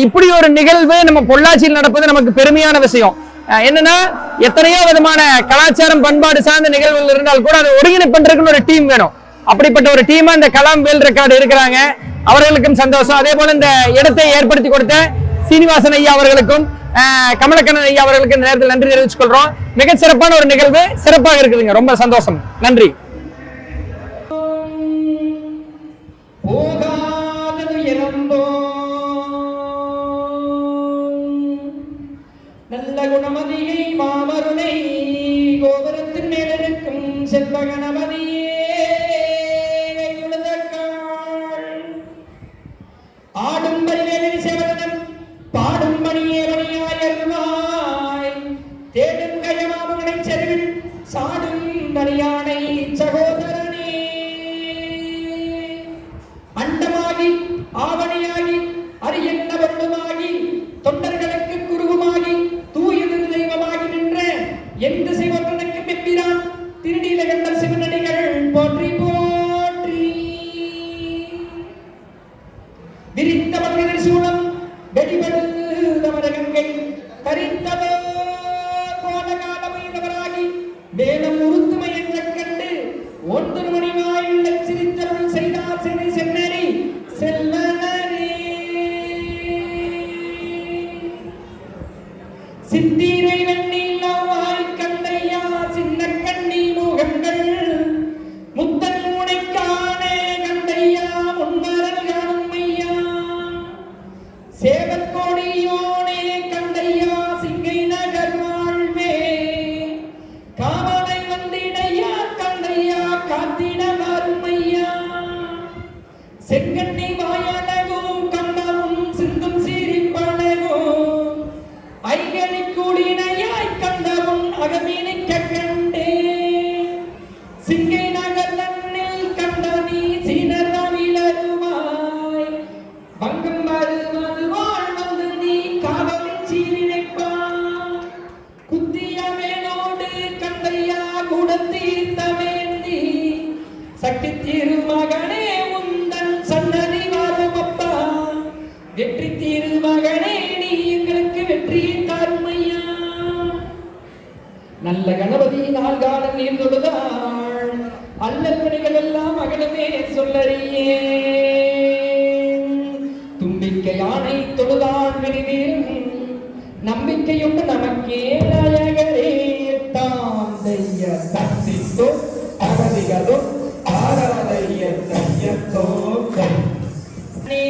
இப்படி ஒரு நிகழ்வு நம்ம பொள்ளாச்சியில் நடப்பது நமக்கு பெருமையான விஷயம். என்னன்னா எத்தனையோ விதமான கலாச்சாரம் பண்பாடு சார்ந்த நிகழ்வுகள் இருந்தால் கூட அதை ஒருங்கிணைப்பதற்கு ஒரு டீம் வேணும். அப்படிப்பட்ட ஒரு டீமா இந்த கலாம் வேர்ல்ட் ரெக்கார்டு இருக்கிறாங்க. அவர்களுக்கும் சந்தோஷம். அதே போல இந்த இடத்தை ஏற்படுத்தி கொடுத்த சீனிவாசன் ஐயா அவர்களுக்கும் கமலக்கண்ணன் ஐயா அவர்களுக்கு இந்த நேரத்தில் நன்றி தெரிவித்துக் கொள்றோம். மிகச் சிறப்பான ஒரு நிகழ்வு, சிறப்பாக இருக்குதுங்க. ரொம்ப சந்தோஷம். நன்றி. நல்ல குணமதியை மாமருணை கோபுரத்தின் மேலிருக்கும் செல்வ கணபதியே ஆடும் பரிவேலின் சேவனம் பாடும் மணியே மணியாயர்வாய் தேடும் கயமாமகனை செருவில் சாடும் மணியானை சகோதரனே அண்டமாகி ஆவணியாகி அரியன்ன வருடமாகி தொண்டர்களுக்கு குருவுமாகி தூயது தெய்வமாகி நின்ற எந்த சிவனுக்கு மெப்பிரான் திருநீலகண்டர் சிவனடிகள் போற்றி போற்றி விரித்த மனிதர் சூழம் வெடிபடு தமரகங்கை தரித்ததோ போல காலமைந்தவராகி வேதம் உருத்துமை என்ற கண்டு ஒன்று மணிவாயுள்ள சிரித்தருள் செய்தார் சிறை சென்னறி செல்வனரே சித்திரை வெண்ணிலாவாய் கண்டையா சின்ன கண்ணி முகங்கள் முத்தன் மூனை காணே கண்டையா முன்வரல் காணும் ஐயா சேவற்கோடியோனே கண்டையா சிங்கை நகர் வாழ்வே காவலை வந்திடையா கண்டையா காத்திட வரும் ஐயா செங்கண்ணி வாயழகோ கண்டவும் சிந்தும் சிரிப்பழகோ ஐகனி கூடினையாய் கண்டவும் அகமீனிக்க கண்டே சிங்கை நகர் தன்னில் கண்ட நீ சீனர் நவிலருவாய் பங்கம் வருவாள் வந்து நீ காவலின் சீரினைப்பாய் குத்திய மேலோடு கண்டையா கூட தீர்த்தவேந்தி சக்தி திருமகனே உந்தன் சன்னதி வருமப்பா வெற்றி திருமகனே நீ எங்களுக்கு வெற்றியை தருமையா நல்ல கணபதி நாள் காலம் நீர் தொழுதாள் அல்லல் பணிகள் எல்லாம் அகலமே சொல்லறியே தும்பிக்கை யானை தொழுதாள் வெளிநீரும் நம்பிக்கையுண்டு நமக்கே நாயகரே தாம் செய்ய தத்தித்தோ அகதிகளோ ஆராதைய தையத்தோ நீ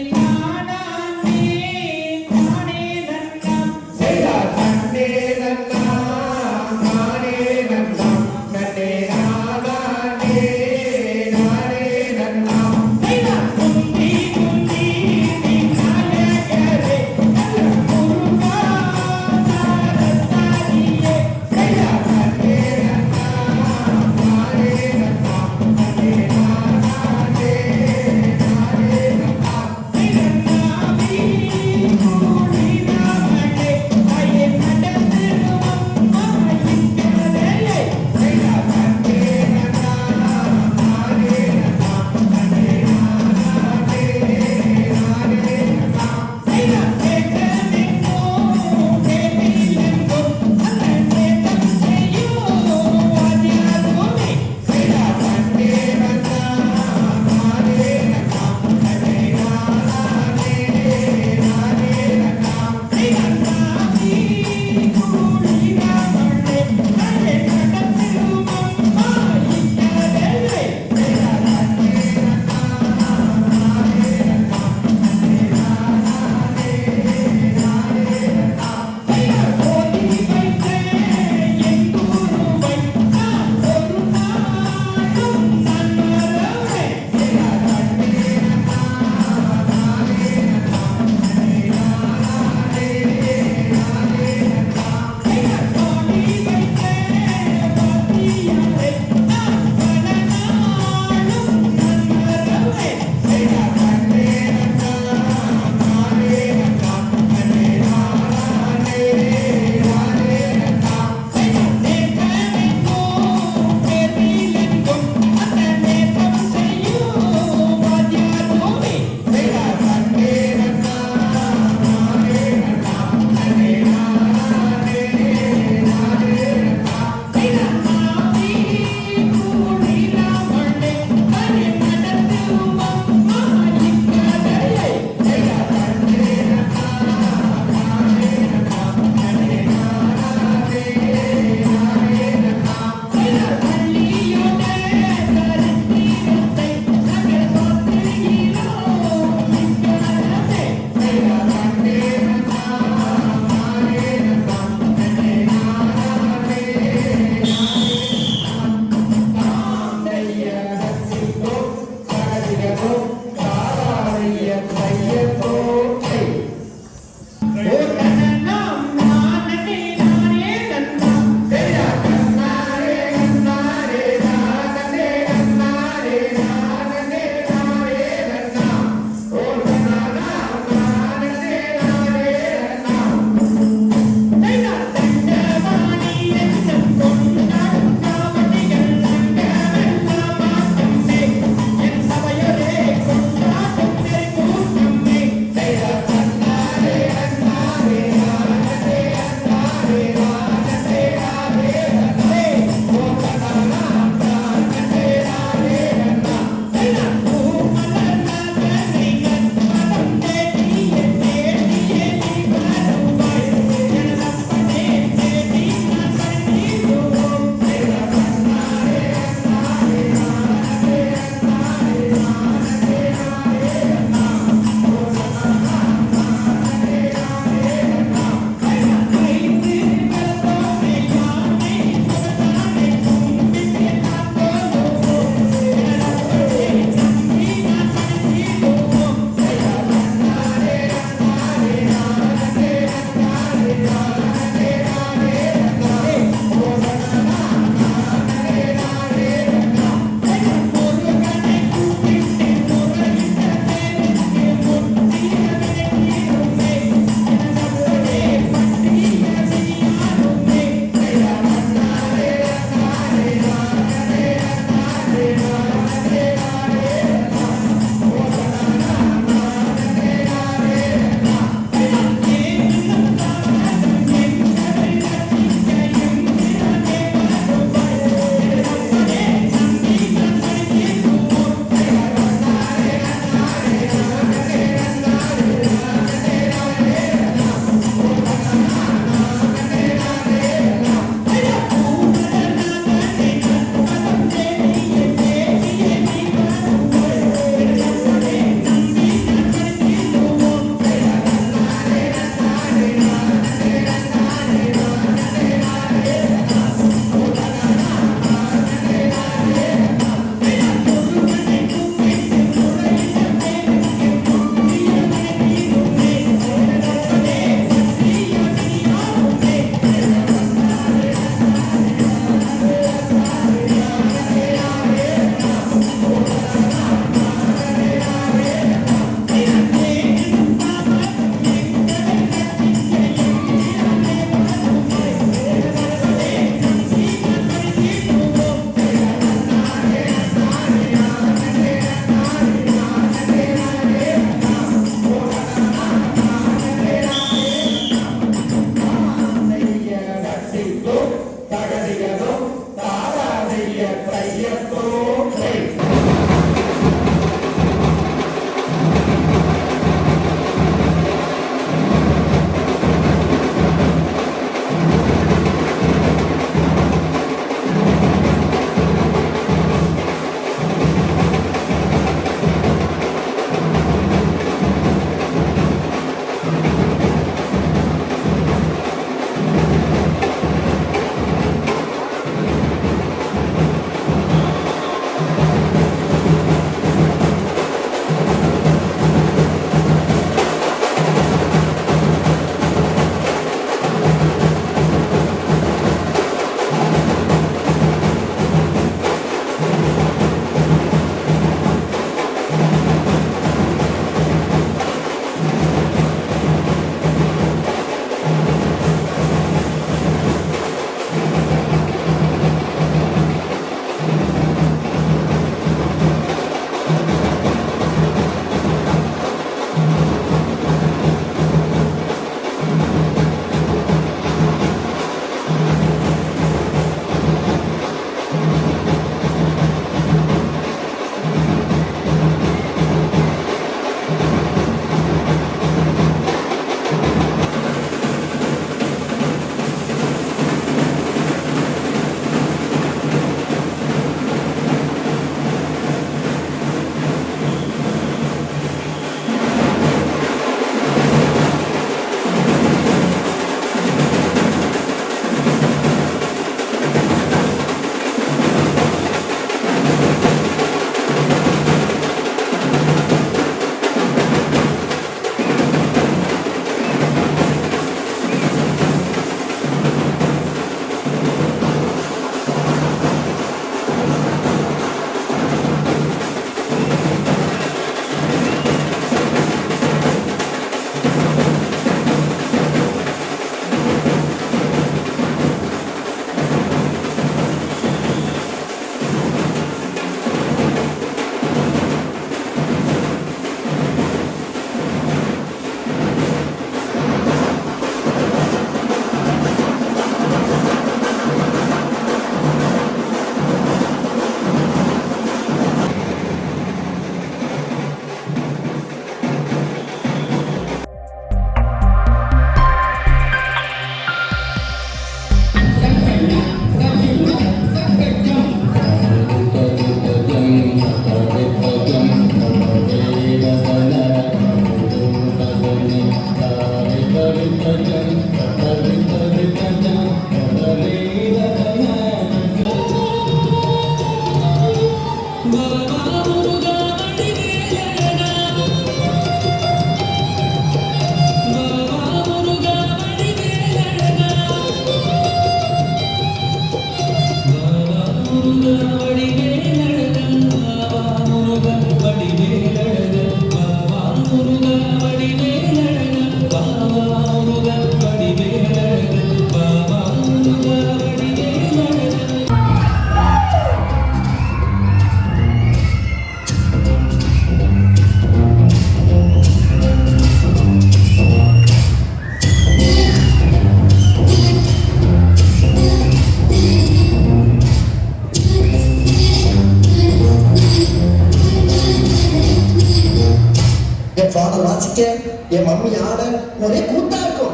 என் மம்மி ஆட ஒரே கூத்தா இருக்கும்.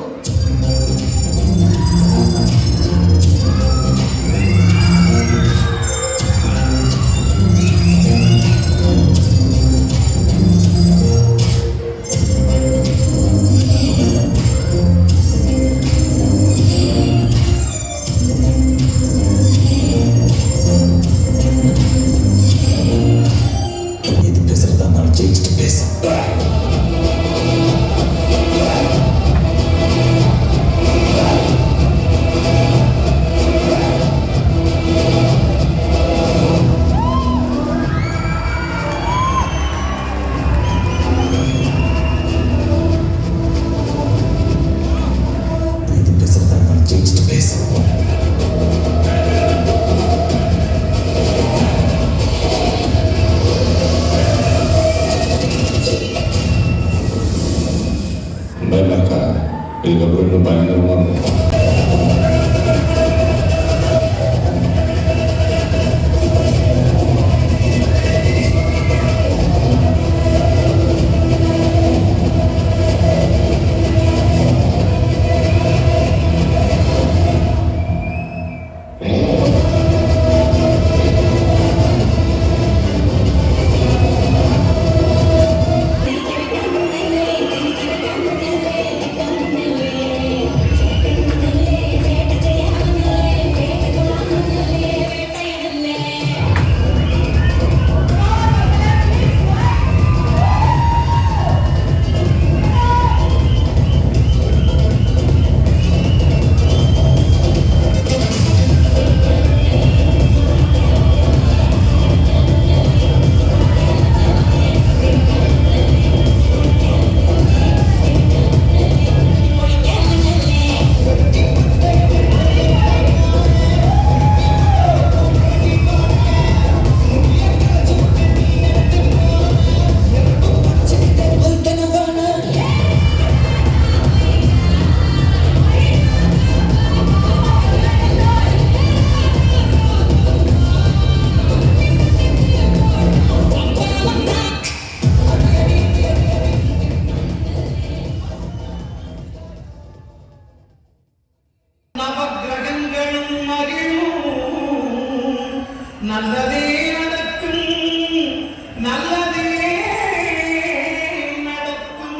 இதுக்கப்புறம் இன்னும் பயங்கரமாக இருக்கும். நல்லதே நடக்கும், நல்லதே நடக்கும்.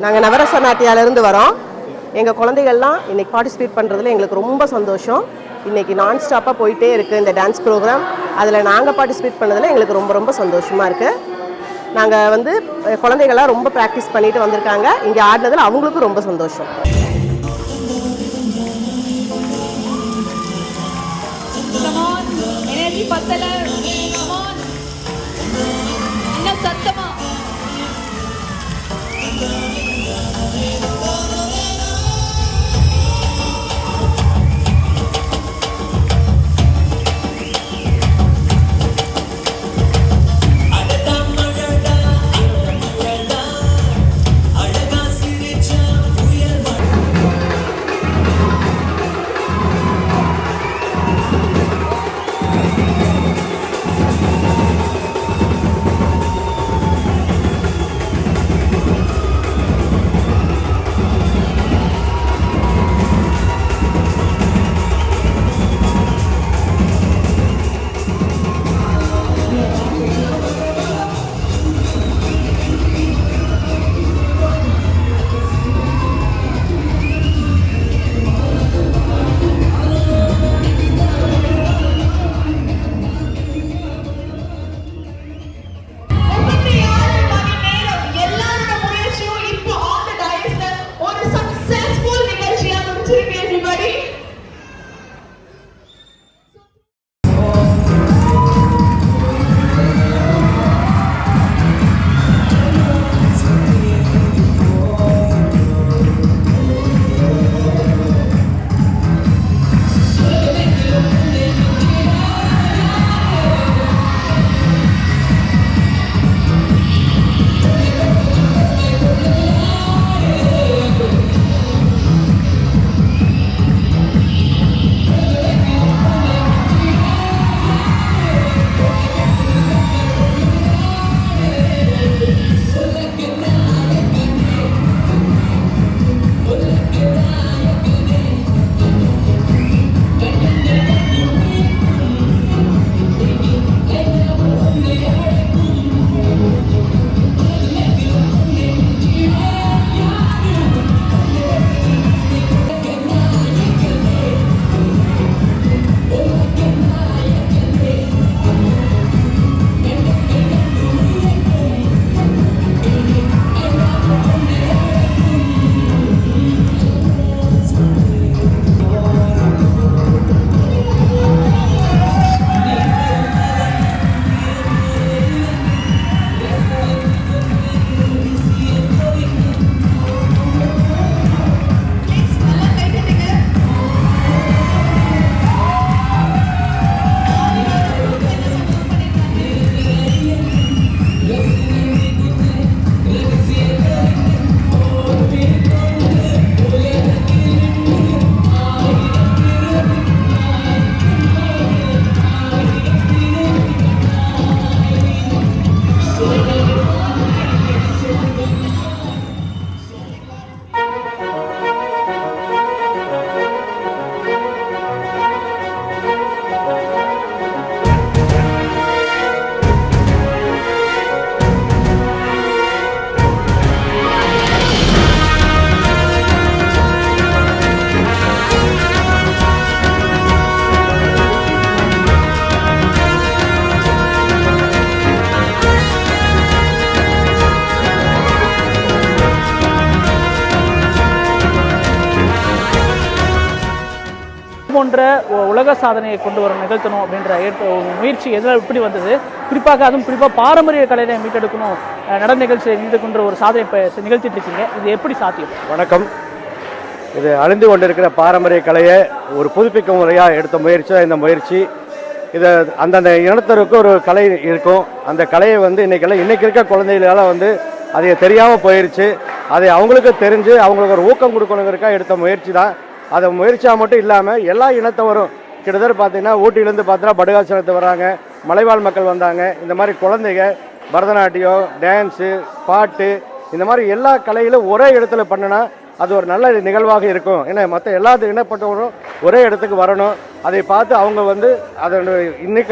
நாங்கள் நவரச நாட்டியாலேருந்து வரோம். எங்கள் குழந்தைகள்லாம் இன்றைக்கி பார்ட்டிசிபேட் பண்ணுறதுல எங்களுக்கு ரொம்ப சந்தோஷம். இன்றைக்கி நான் ஸ்டாப்பாக போயிட்டே இருக்குது இந்த டான்ஸ் ப்ரோக்ராம். அதில் நாங்கள் பார்ட்டிசிபேட் பண்ணதில் எங்களுக்கு ரொம்ப ரொம்ப சந்தோஷமாக இருக்குது. நாங்கள் குழந்தைகள்லாம் ரொம்ப ப்ராக்டிஸ் பண்ணிட்டு வந்திருக்காங்க. இங்கே ஆடினதில் அவங்களுக்கும் ரொம்ப சந்தோஷம். சத்தமா போன்ற உலக சாதனையை கொண்டு வர நிகழ்த்தணும் அப்படின்ற முயற்சி எதில் எப்படி வந்தது, குறிப்பாக பாரம்பரிய கலையை மீட்டெடுக்கணும், நடன நிகழ்ச்சியை மீட்டெடுக்கின்ற ஒரு சாதனை நிகழ்த்திட்டு இருக்கீங்க. இது எப்படி சாத்தியம்? வணக்கம். இது அழிந்து கொண்டிருக்கிற பாரம்பரிய கலையை ஒரு புதுப்பிக்கும் முறையாக எடுத்த முயற்சி தான் இந்த முயற்சி. இதை அந்தந்த இனத்தருக்கு ஒரு கலை இருக்கும். அந்த கலையை இன்னைக்கு இருக்க குழந்தைகளால் அது தெரியாமல் போயிடுச்சு. அதை அவங்களுக்கு தெரிஞ்சு அவங்களுக்கு ஒரு ஊக்கம் கொடுக்கணுங்கிறக்காக எடுத்த முயற்சி தான். அதை முயற்சியாக மட்டும் இல்லாமல் எல்லா இனத்தவரும் கிட்டத்தட்ட பார்த்தீங்கன்னா ஊட்டியிலேருந்து பார்த்தீங்கன்னா படுகாசனத்து வராங்க, மலைவாழ் மக்கள் வந்தாங்க. இந்த மாதிரி குழந்தைங்க பரதநாட்டியம், டான்ஸு, பாட்டு, இந்த மாதிரி எல்லா கலையிலும் ஒரே இடத்துல பண்ணினா அது ஒரு நல்ல நிகழ்வாக இருக்கும். ஏன்னா மற்ற எல்லா இனப்பட்டவரும் ஒரே இடத்துக்கு வரணும். அதை பார்த்து அவங்க வந்து அதனுடைய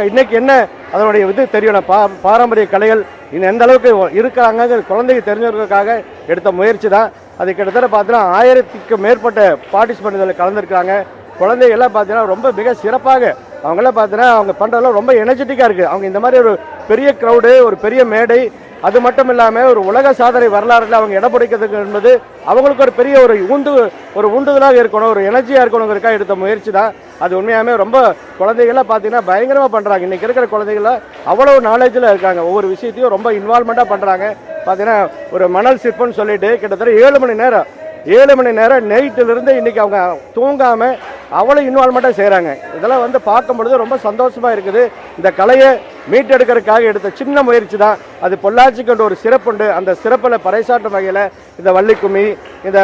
இன்னைக்கு என்ன அதனுடைய இது தெரியணும், பாரம்பரிய கலைகள் இன்னும் எந்த அளவுக்கு இருக்கிறாங்க குழந்தைக்கு தெரிஞ்சுக்கிறதுக்காக எடுத்த முயற்சி தான். அது கிட்டத்தட்ட பார்த்தீங்கன்னா 1000க்கு மேற்பட்ட பார்ட்டிசிபெண்ட் இதில் கலந்துருக்காங்க. குழந்தைகள்லாம் பார்த்தீங்கன்னா ரொம்ப மிக சிறப்பாக அவங்களாம் பார்த்தீங்கன்னா அவங்க பண்ணுறதெல்லாம் ரொம்ப எனர்ஜெட்டிக்காக இருக்குது. அவங்க இந்த மாதிரி ஒரு பெரிய க்ரௌடு, ஒரு பெரிய மேடை, அது மட்டும் இல்லாமல் ஒரு உலக சாதனை வரலாறுல அவங்க இடம் பிடிக்கிறதுக்கு என்பது அவங்களுக்கு ஒரு பெரிய ஒரு உந்துதலாக இருக்கணும், ஒரு எனர்ஜியாக இருக்கணுங்கிறதுக்காக எடுத்த முயற்சி தான். அது உண்மையாகவே ரொம்ப குழந்தைகள்லாம் பார்த்தீங்கன்னா பயங்கரமாக பண்ணுறாங்க. இன்றைக்கி இருக்கிற குழந்தைகள்லாம் அவ்வளோ நாலேஜில் இருக்காங்க. ஒவ்வொரு விஷயத்தையும் ரொம்ப இன்வால்மெண்ட்டாக பண்ணுறாங்க. பார்த்தீங்கன்னா ஒரு மணல் சிற்பம்னு சொல்லிட்டு கிட்டத்தட்ட 7 மணி நேரம் நைட்டிலிருந்து இன்றைக்கி அவங்க தூங்காமல் அவ்வளோ இன்வால்மெண்ட்டாக செய்கிறாங்க. இதெல்லாம் வந்து பார்க்கும்பொழுது ரொம்ப சந்தோஷமாக இருக்குது. இந்த கலையை மீட்டெடுக்கிறதுக்காக எடுத்த சின்ன முயற்சி தான். அது பொள்ளாச்சிக்கு ஒரு சிறப்புண்டு. அந்த சிறப்பில் பறைசாற்றும் வகையில் இந்த வள்ளிக்கும்மி, இந்த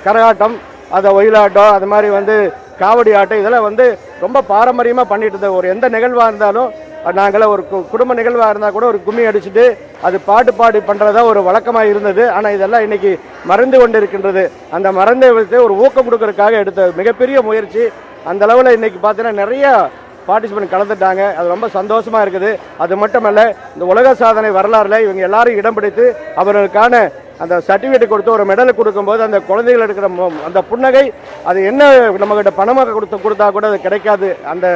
கரகாட்டம், அதை ஒயிலாட்டம், அது மாதிரி வந்து காவடி ஆட்டம், இதெல்லாம் வந்து ரொம்ப பாரம்பரியமாக பண்ணிட்டு இருந்த ஒரு எந்த நிகழ்வாக இருந்தாலும் நாங்கள் ஒரு குடும்ப நிகழ்வாக இருந்தால் கூட ஒரு கும்மி அடிச்சுட்டு அது பாடி பண்ணுறதா ஒரு வழக்கமாக இருந்தது. ஆனால் இதெல்லாம் இன்றைக்கி மறந்து கொண்டு இருக்கின்றது. அந்த மறந்து வைத்து ஒரு ஊக்கம் கொடுக்கறதுக்காக எடுத்த மிகப்பெரிய முயற்சி. அந்த அளவில் இன்றைக்கி பார்த்தீங்கன்னா நிறைய பார்ட்டிசிபெண்ட் கலந்துட்டாங்க. அது ரொம்ப சந்தோஷமாக இருக்குது. அது மட்டுமல்ல, இந்த உலக சாதனை வரலாறுல இவங்க எல்லாரும் இடம் பிடித்து அவர்களுக்கான அந்த சர்டிஃபிகேட் கொடுத்து ஒரு மெடலை கொடுக்கும்போது அந்த குழந்தைகள் எடுக்கிற அந்த புன்னகை, அது என்ன நம்மகிட்ட பணமாக கொடுத்தா கூட அது கிடைக்காது. அந்த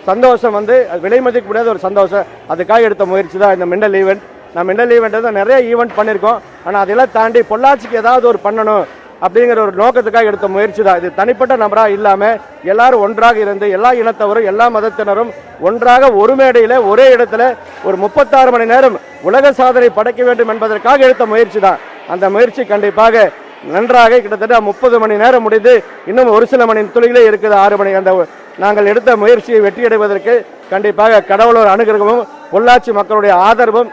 சந்தோஷம் வந்து அது விலை மதிக்க முடியாத ஒரு சந்தோஷம். அதுக்காக எடுத்த முயற்சி தான் இந்த மின்னல் ஈவெண்ட். நான் மின்னல் ஈவெண்ட் தான் நிறைய ஈவெண்ட் பண்ணியிருக்கோம். ஆனால் அதெல்லாம் தாண்டி பொள்ளாச்சிக்கு ஏதாவது ஒரு பண்ணணும் அப்படிங்கிற ஒரு நோக்கத்துக்காக எடுத்த முயற்சி தான். இது தனிப்பட்ட நபராக இல்லாமல் எல்லாரும் ஒன்றாக இருந்து எல்லா இனத்தவரும் எல்லா மதத்தினரும் ஒன்றாக ஒரு மேடையில் ஒரே இடத்துல ஒரு 36 மணி நேரம் உலக சாதனை படைக்க வேண்டும் என்பதற்காக எடுத்த முயற்சி தான். அந்த முயற்சி கண்டிப்பாக நன்றாக கிட்டத்தட்ட 30 மணி நேரம் முடிந்து இன்னும் ஒரு சில மணி துளிகளே இருக்குது 6 மணி. அந்த நாங்கள் எடுத்த முயற்சியை வெற்றியடைவதற்கு கண்டிப்பாக கடவுளோட அனுகிரகமும் பொள்ளாச்சி மக்களுடைய ஆதரவும்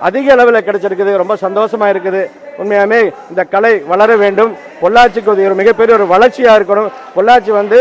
அதிக அளவில் கிடைச்சிருக்குது. ரொம்ப சந்தோஷமாக இருக்குது. உண்மையாகவே இந்த கலை வளர வேண்டும். பொள்ளாச்சிக்கு ஒரு மிகப்பெரிய ஒரு வளர்ச்சியாக இருக்கணும். பொள்ளாச்சி வந்து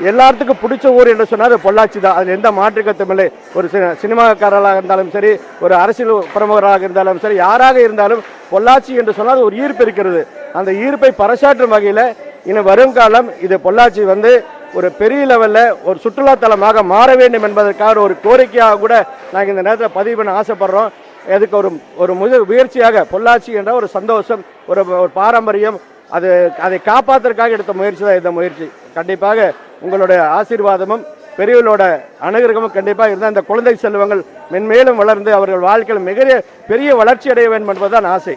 எல்லாத்துக்கும் பிடிச்ச ஊர் என்று சொன்னால் அது பொள்ளாச்சி தான். அதில் எந்த மாற்று கருத்தும் இல்லை. ஒரு சினிமாக்காரர்களாக இருந்தாலும் சரி, ஒரு அரசியல் பிரமுகராக இருந்தாலும் சரி, யாராக இருந்தாலும் பொள்ளாச்சி என்று சொன்னால் ஒரு ஈர்ப்பு இருக்கிறது. அந்த ஈர்ப்பை பறைசாற்றும் வகையில் இன்னும் வருங்காலம் இது பொள்ளாச்சி வந்து ஒரு பெரிய லெவலில் ஒரு சுற்றுலாத்தலமாக மாற வேண்டும் என்பதற்காக ஒரு கோரிக்கையாக கூட நாங்கள் இந்த நேரத்தில் பதிவு பண்ண ஆசைப்படுறோம். அதுக்கு ஒரு முயற்சியாக பொள்ளாச்சி என்ற ஒரு சந்தோஷம், ஒரு பாரம்பரியம், அதை காப்பாற்றுறதுக்காக எடுத்த முயற்சி தான் இந்த முயற்சி. கண்டிப்பாக உங்களுடைய ஆசீர்வாதமும் பெரியவர்களோட அனுகிரகமும் கண்டிப்பாக இருந்தால் இந்த குழந்தை செல்வங்கள் மென்மேலும் வளர்ந்து அவர்கள் வாழ்க்கையில் மிக பெரிய வளர்ச்சி அடைய வேண்டும் என்பதுதான் ஆசை.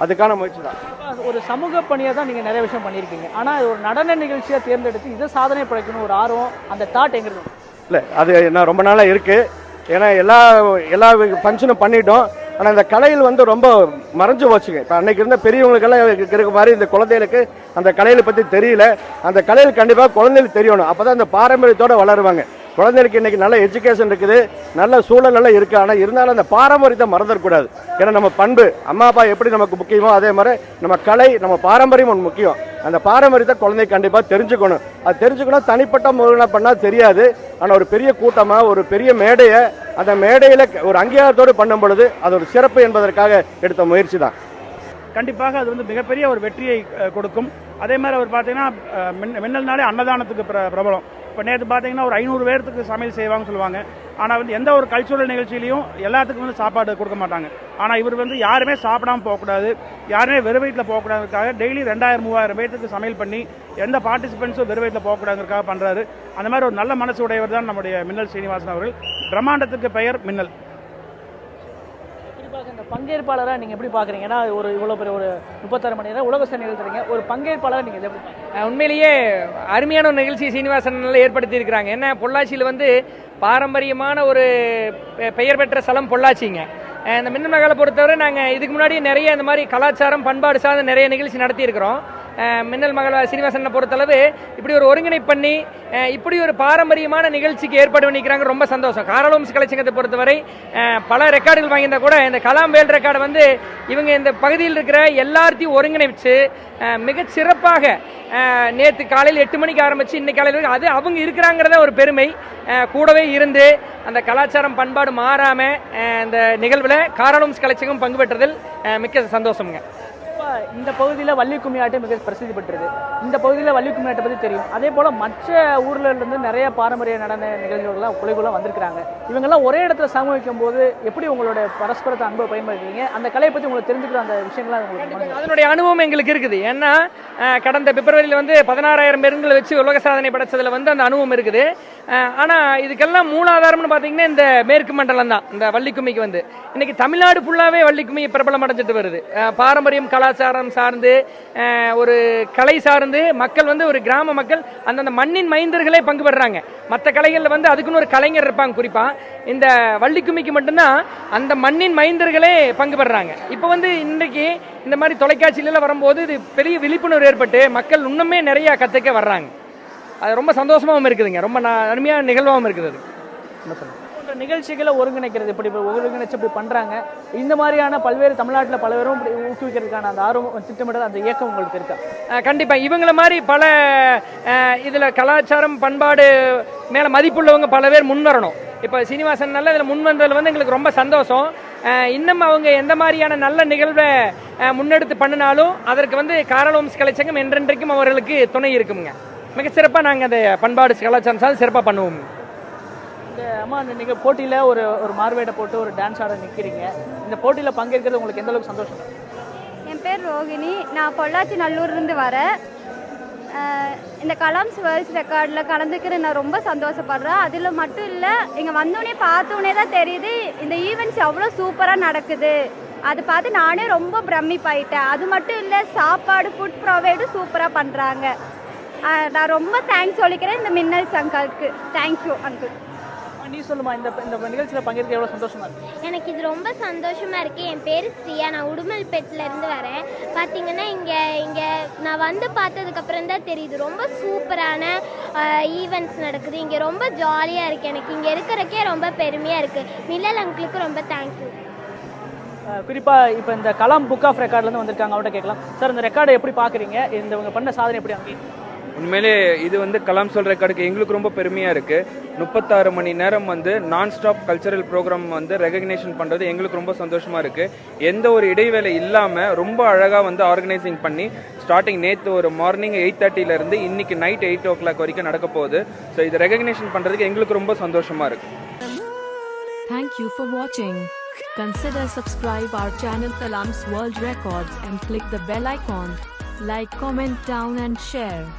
அதுக்கான முயற்சி தான். ஒரு சமூக பணியை தான் நீங்கள் நிறைய விஷயம் பண்ணியிருக்கீங்க. ஆனால் ஒரு நடன நிகழ்ச்சியாக தேர்ந்தெடுத்து இதை சாதனை படைக்கணும் ஒரு ஆர்வம், அந்த தாட் எங்கே இருக்கும்? இல்லை, அது என்ன ரொம்ப நாளாக இருக்குது. ஏன்னா எல்லா ஃபங்க்ஷனும் பண்ணிட்டோம். ஆனால் இந்த கலையில் வந்து ரொம்ப மறைஞ்சு போச்சுங்க. இப்போ அன்னைக்கு இருந்த பெரியவங்களுக்கெல்லாம் இருக்க மாதிரி இந்த குழந்தைகளுக்கு அந்த கலையை பற்றி தெரியல. அந்த கலையில் கண்டிப்பாக குழந்தைகளுக்கு தெரியணும். அப்போ தான் அந்த பாரம்பரியத்தோடு வளருவாங்க. குழந்தைகளுக்கு இன்றைக்கி நல்ல எஜுகேஷன் இருக்குது, நல்ல சூழலெல்லாம் இருக்குது. ஆனால் இருந்தாலும் அந்த பாரம்பரியத்தை மறந்துடக்கூடாது. ஏன்னா நம்ம பண்பு, அம்மா அப்பா எப்படி நமக்கு முக்கியமோ அதே மாதிரி நம்ம கலை, நம்ம பாரம்பரியம் ஒன்று முக்கியம். அந்த பாரம்பரியத்தை குழந்தை கண்டிப்பாக தெரிஞ்சுக்கணும். அது தெரிஞ்சுக்கணும் தனிப்பட்ட முறையில் பண்ணால் தெரியாது. ஆனால் ஒரு பெரிய கூட்டமாக ஒரு பெரிய மேடையை அந்த மேடையில் ஒரு அங்கீகாரத்தோடு பண்ணும் பொழுது அது ஒரு சிறப்பு என்பதற்காக எடுத்த முயற்சி தான். கண்டிப்பாக அது வந்து மிகப்பெரிய ஒரு வெற்றியை கொடுக்கும். அதே மாதிரி அவர் பார்த்தீங்கன்னா மின்னல்னாலே அன்னதானத்துக்கு பிரபலம். இப்போ நேற்று பார்த்தீங்கன்னா ஒரு 500 பேர்த்துக்கு சமையல் செய்வாங்கன்னு சொல்லுவாங்க. ஆனால் வந்து எந்த ஒரு கல்ச்சுரல் நிகழ்ச்சியிலையும் எல்லாத்துக்கும் வந்து சாப்பாடு கொடுக்க மாட்டாங்க. ஆனால் இவர் வந்து யாருமே சாப்பிடாமல் போகக்கூடாது, யாருமே வெறும் வயிற்றில் போகக்கூடாதுக்காக டெய்லி 2000-3000 பேர்த்துக்கு சமையல் பண்ணி எந்த பார்ட்டிசிபென்ட்ஸும் வெறும் வயிற்றில் போகக்கூடாதுக்காக பண்ணுறாரு. அந்த மாதிரி ஒரு நல்ல மனசு உடையவர் தான் நம்முடைய மின்னல் சீனிவாசன் அவர்கள். பிரம்மாண்டத்துக்கு பெயர் மின்னல். இந்த பங்கேற்பாளராக நீங்கள் எப்படி பார்க்குறீங்க? ஏன்னா ஒரு இவ்வளோ பெரிய ஒரு 36 மணி நேரம் உலக சாதனை நிகழ்த்துறீங்க. ஒரு பங்கேற்பாளராக நீங்கள் எப்படி? உண்மையிலேயே அருமையான ஒரு நிகழ்ச்சி சீனிவாசன் ஏற்படுத்தி இருக்கிறாங்க. என்ன பொள்ளாச்சியில் வந்து பாரம்பரியமான ஒரு பெயர் பெற்ற ஸ்தலம் பொள்ளாச்சிங்க. இந்த மின்னல் மகாலை பொறுத்தவரை நாங்கள் இதுக்கு முன்னாடி நிறைய இந்த மாதிரி கலாச்சாரம் பண்பாடு சார்ந்த நிறைய நிகழ்ச்சி நடத்தியிருக்கிறோம். மின்னல் மகள சீனிவாசனை பொறுத்தளவு இப்படி ஒரு ஒருங்கிணைப்பு பண்ணி இப்படி ஒரு பாரம்பரியமான நிகழ்ச்சிக்கு ஏற்பாடு பண்ணிக்கிறாங்க. ரொம்ப சந்தோஷம். காரலோம்ஸ் கலைச்சங்கத்தை பொறுத்தவரை பல ரெக்கார்டுகள் வாங்கியிருந்தா கூட இந்த கலாம் வேல் ரெக்கார்டு வந்து இவங்க இந்த பகுதியில் இருக்கிற எல்லாத்தையும் ஒருங்கிணைச்சு மிகச் சிறப்பாக நேற்று காலையில் 8 மணிக்கு ஆரம்பித்து இன்னைக்கு காலையில் அது அவங்க இருக்கிறாங்கிறத ஒரு பெருமை. கூடவே இருந்து அந்த கலாச்சாரம் பண்பாடு மாறாமல் இந்த நிகழ்வில் காரலோம்ஸ் கலைச்சங்கம் பங்கு பெற்றதில் மிக்க சந்தோஷம்ங்க. இந்த பகுதியில் வள்ளி கும்மியாட்டம் மிக பிரசித்தி பெற்றது. இந்த பகுதியில் வள்ளி கும்மியாட்டை பற்றி தெரியும். அதே போல் மற்ற ஊர்ல இருந்து நிறைய பாரம்பரிய நடன நிகழ்வுகள்லாம் குழுக்கெல்லாம் வந்திருக்கிறாங்க. இவங்கெல்லாம் ஒரே இடத்துல சமூகிக்கும் போது எப்படி உங்களோட பரஸ்பரத்தை அனுபவம் பயன்படுத்துறீங்க? அந்த கலையை பற்றி உங்களுக்கு தெரிஞ்சுக்கிற அந்த விஷயங்கள்லாம் உங்களுக்கு அதனுடைய அனுபவம் எங்களுக்கு இருக்குது. ஏன்னா கடந்த பிப்ரவரியில் வந்து 16,000 பெண்களை வச்சு உலக சாதனை படைச்சதுல வந்து அந்த அனுபவம் இருக்குது. ஆனால் இதுக்கெல்லாம் மூலாதாரம்னு பார்த்தீங்கன்னா இந்த மேற்கு மண்டலம் தான். இந்த வள்ளிக்கும்மிக்கு வந்து இன்னைக்கு தமிழ்நாடு ஃபுல்லாகவே வள்ளிக்கும்மி பிரபலம் அடைஞ்சிட்டு வருது. பாரம்பரியம் கலாச்சாரம் சார்ந்து ஒரு கலை சார்ந்து மக்கள் வந்து ஒரு கிராம மக்கள் அந்தந்த மண்ணின் மைந்தர்களே பங்கு பெறுறாங்க. மற்ற கலைகளில் வந்து அதுக்குன்னு ஒரு கலைஞர் இருப்பாங்க. குறிப்பாக இந்த வள்ளிக்கும்மிக்கு மட்டும்தான் அந்த மண்ணின் மைந்தர்களே பங்கு பெறுறாங்க. இப்போ வந்து இன்றைக்கு இந்த மாதிரி தொலைக்காட்சியில வரும்போது இது பெரிய விழிப்புணர்வு ஏற்பட்டு மக்கள் இன்னுமே நிறைய கற்றுக்க வர்றாங்க. அது ரொம்ப சந்தோஷமாகவும் இருக்குதுங்க. ரொம்ப அருமையான நிகழ்வாகவும் இருக்குது. போன்ற நிகழ்ச்சிகளை ஒருங்கிணைக்கிறது இப்படி ஒருங்கிணைச்சு இப்படி பண்ணுறாங்க. இந்த மாதிரியான பல்வேறு தமிழ்நாட்டில் பல்வேறும் ஊக்குவிக்கிறதுக்கான அந்த ஆர்வம் திட்டமிடல் அந்த இயக்கம் உங்களுக்கு இருக்கா? கண்டிப்பாக இவங்கள மாதிரி பல இதில் கலாச்சாரம் பண்பாடு மேலே மதிப்புள்ளவங்க பல பேர் முன் வரணும். இப்போ சீனிவாசன் நல்ல இதில் முன் வந்ததில் வந்து எங்களுக்கு ரொம்ப சந்தோஷம். இன்னும் அவங்க எந்த மாதிரியான நல்ல நிகழ்வை முன்னெடுத்து பண்ணினாலும் அதற்கு வந்து காரலோம்ஸ் கலைச்சங்கம் என்றென்றைக்கும் அவர்களுக்கு துணை இருக்குங்க. மிகச்சிறப்பாக நாங்கள் அந்த பண்பாடு கலாச்சாரம் சார்ந்து சிறப்பாக பண்ணுவோம். இந்த அம்மா நீங்கள் போட்டியில் ஒரு மார்வேடை போட்டு ஒரு டான்ஸ் ஆட நிற்கிறீங்க. இந்த போட்டியில் பங்கேற்கிறது உங்களுக்கு எந்த அளவுக்கு சந்தோஷம்? என் பேர் ரோகிணி. நான் பொள்ளாச்சி நல்லூர்லேருந்து வரேன். இந்த கலாம்ஸ் வேர்ல்ட்ஸ் ரெக்கார்டில் கலந்துக்கிற நான் ரொம்ப சந்தோஷப்படுறேன். அதில் மட்டும் இல்லை, இங்கே வந்தோடனே பார்த்தோன்னே தான் தெரியுது இந்த ஈவெண்ட்ஸ் எவ்வளோ சூப்பராக நடக்குது. அது பார்த்து நானே ரொம்ப பிரமிப்பாயிட்டேன். அது மட்டும் இல்லை, சாப்பாடு ஃபுட் ப்ரொவைடும் சூப்பராக பண்ணுறாங்க. நான் ரொம்ப தேங்க்ஸ் சொல்லிக்கிறேன் இந்த மின்னல் சங்காலுக்கு. Thank you uncle. நீ சொல்லுமா, இந்த நிகழ்ச்சியில் பங்கேற்க எவ்வளோ சந்தோஷமா இருக்கு? எனக்கு இது ரொம்ப சந்தோஷமா இருக்கு. என் பேர் ஸ்ரீயா. நான் உடுமல்பேட்டில் இருந்து வரேன். பார்த்தீங்கன்னா இங்கே நான் வந்து பார்த்ததுக்கப்புறம் தான் தெரியுது ரொம்ப சூப்பரான ஈவெண்ட்ஸ் நடக்குது. இங்கே ரொம்ப ஜாலியாக இருக்குது. எனக்கு இங்கே இருக்கிறக்கே ரொம்ப பெருமையாக இருக்குது. மின்னல் அங்கிளுக்கு ரொம்ப தேங்க்யூ. குறிப்பாக இப்போ இந்த கலாம் புக் ஆஃப் ரெக்கார்ட்லேருந்து வந்திருக்காங்க, அவர்கிட்ட கேட்கலாம். சார், இந்த ரெக்கார்டை எப்படி பார்க்குறீங்க? இவங்க பண்ண சாதனை எப்படி அங்கே? உண்மையிலே இது வந்து கலாம் சொல் ரெக்கார்டுக்கு எங்களுக்கு ரொம்ப பெருமையாக இருக்குது. 36 மணி நேரம் வந்து நான் ஸ்டாப் கல்ச்சரல் ப்ரோக்ராம் வந்து ரெகக்னேஷன் பண்ணுறது எங்களுக்கு ரொம்ப சந்தோஷமாக இருக்குது. எந்த ஒரு இடைவேளை இல்லாமல் ரொம்ப அழகாக வந்து ஆர்கனைசிங் பண்ணி ஸ்டார்டிங் நேற்று ஒரு மார்னிங் 8:30 இன்னைக்கு நைட் 8 o'clock வரைக்கும் நடக்க போகுது. ஸோ இது ரெகக்னேஷன் பண்ணுறதுக்கு எங்களுக்கு ரொம்ப சந்தோஷமாக இருக்குது. Thank you for watching. Consider subscribe our channel Kalam's World Records and click the bell icon. Like, comment down and share.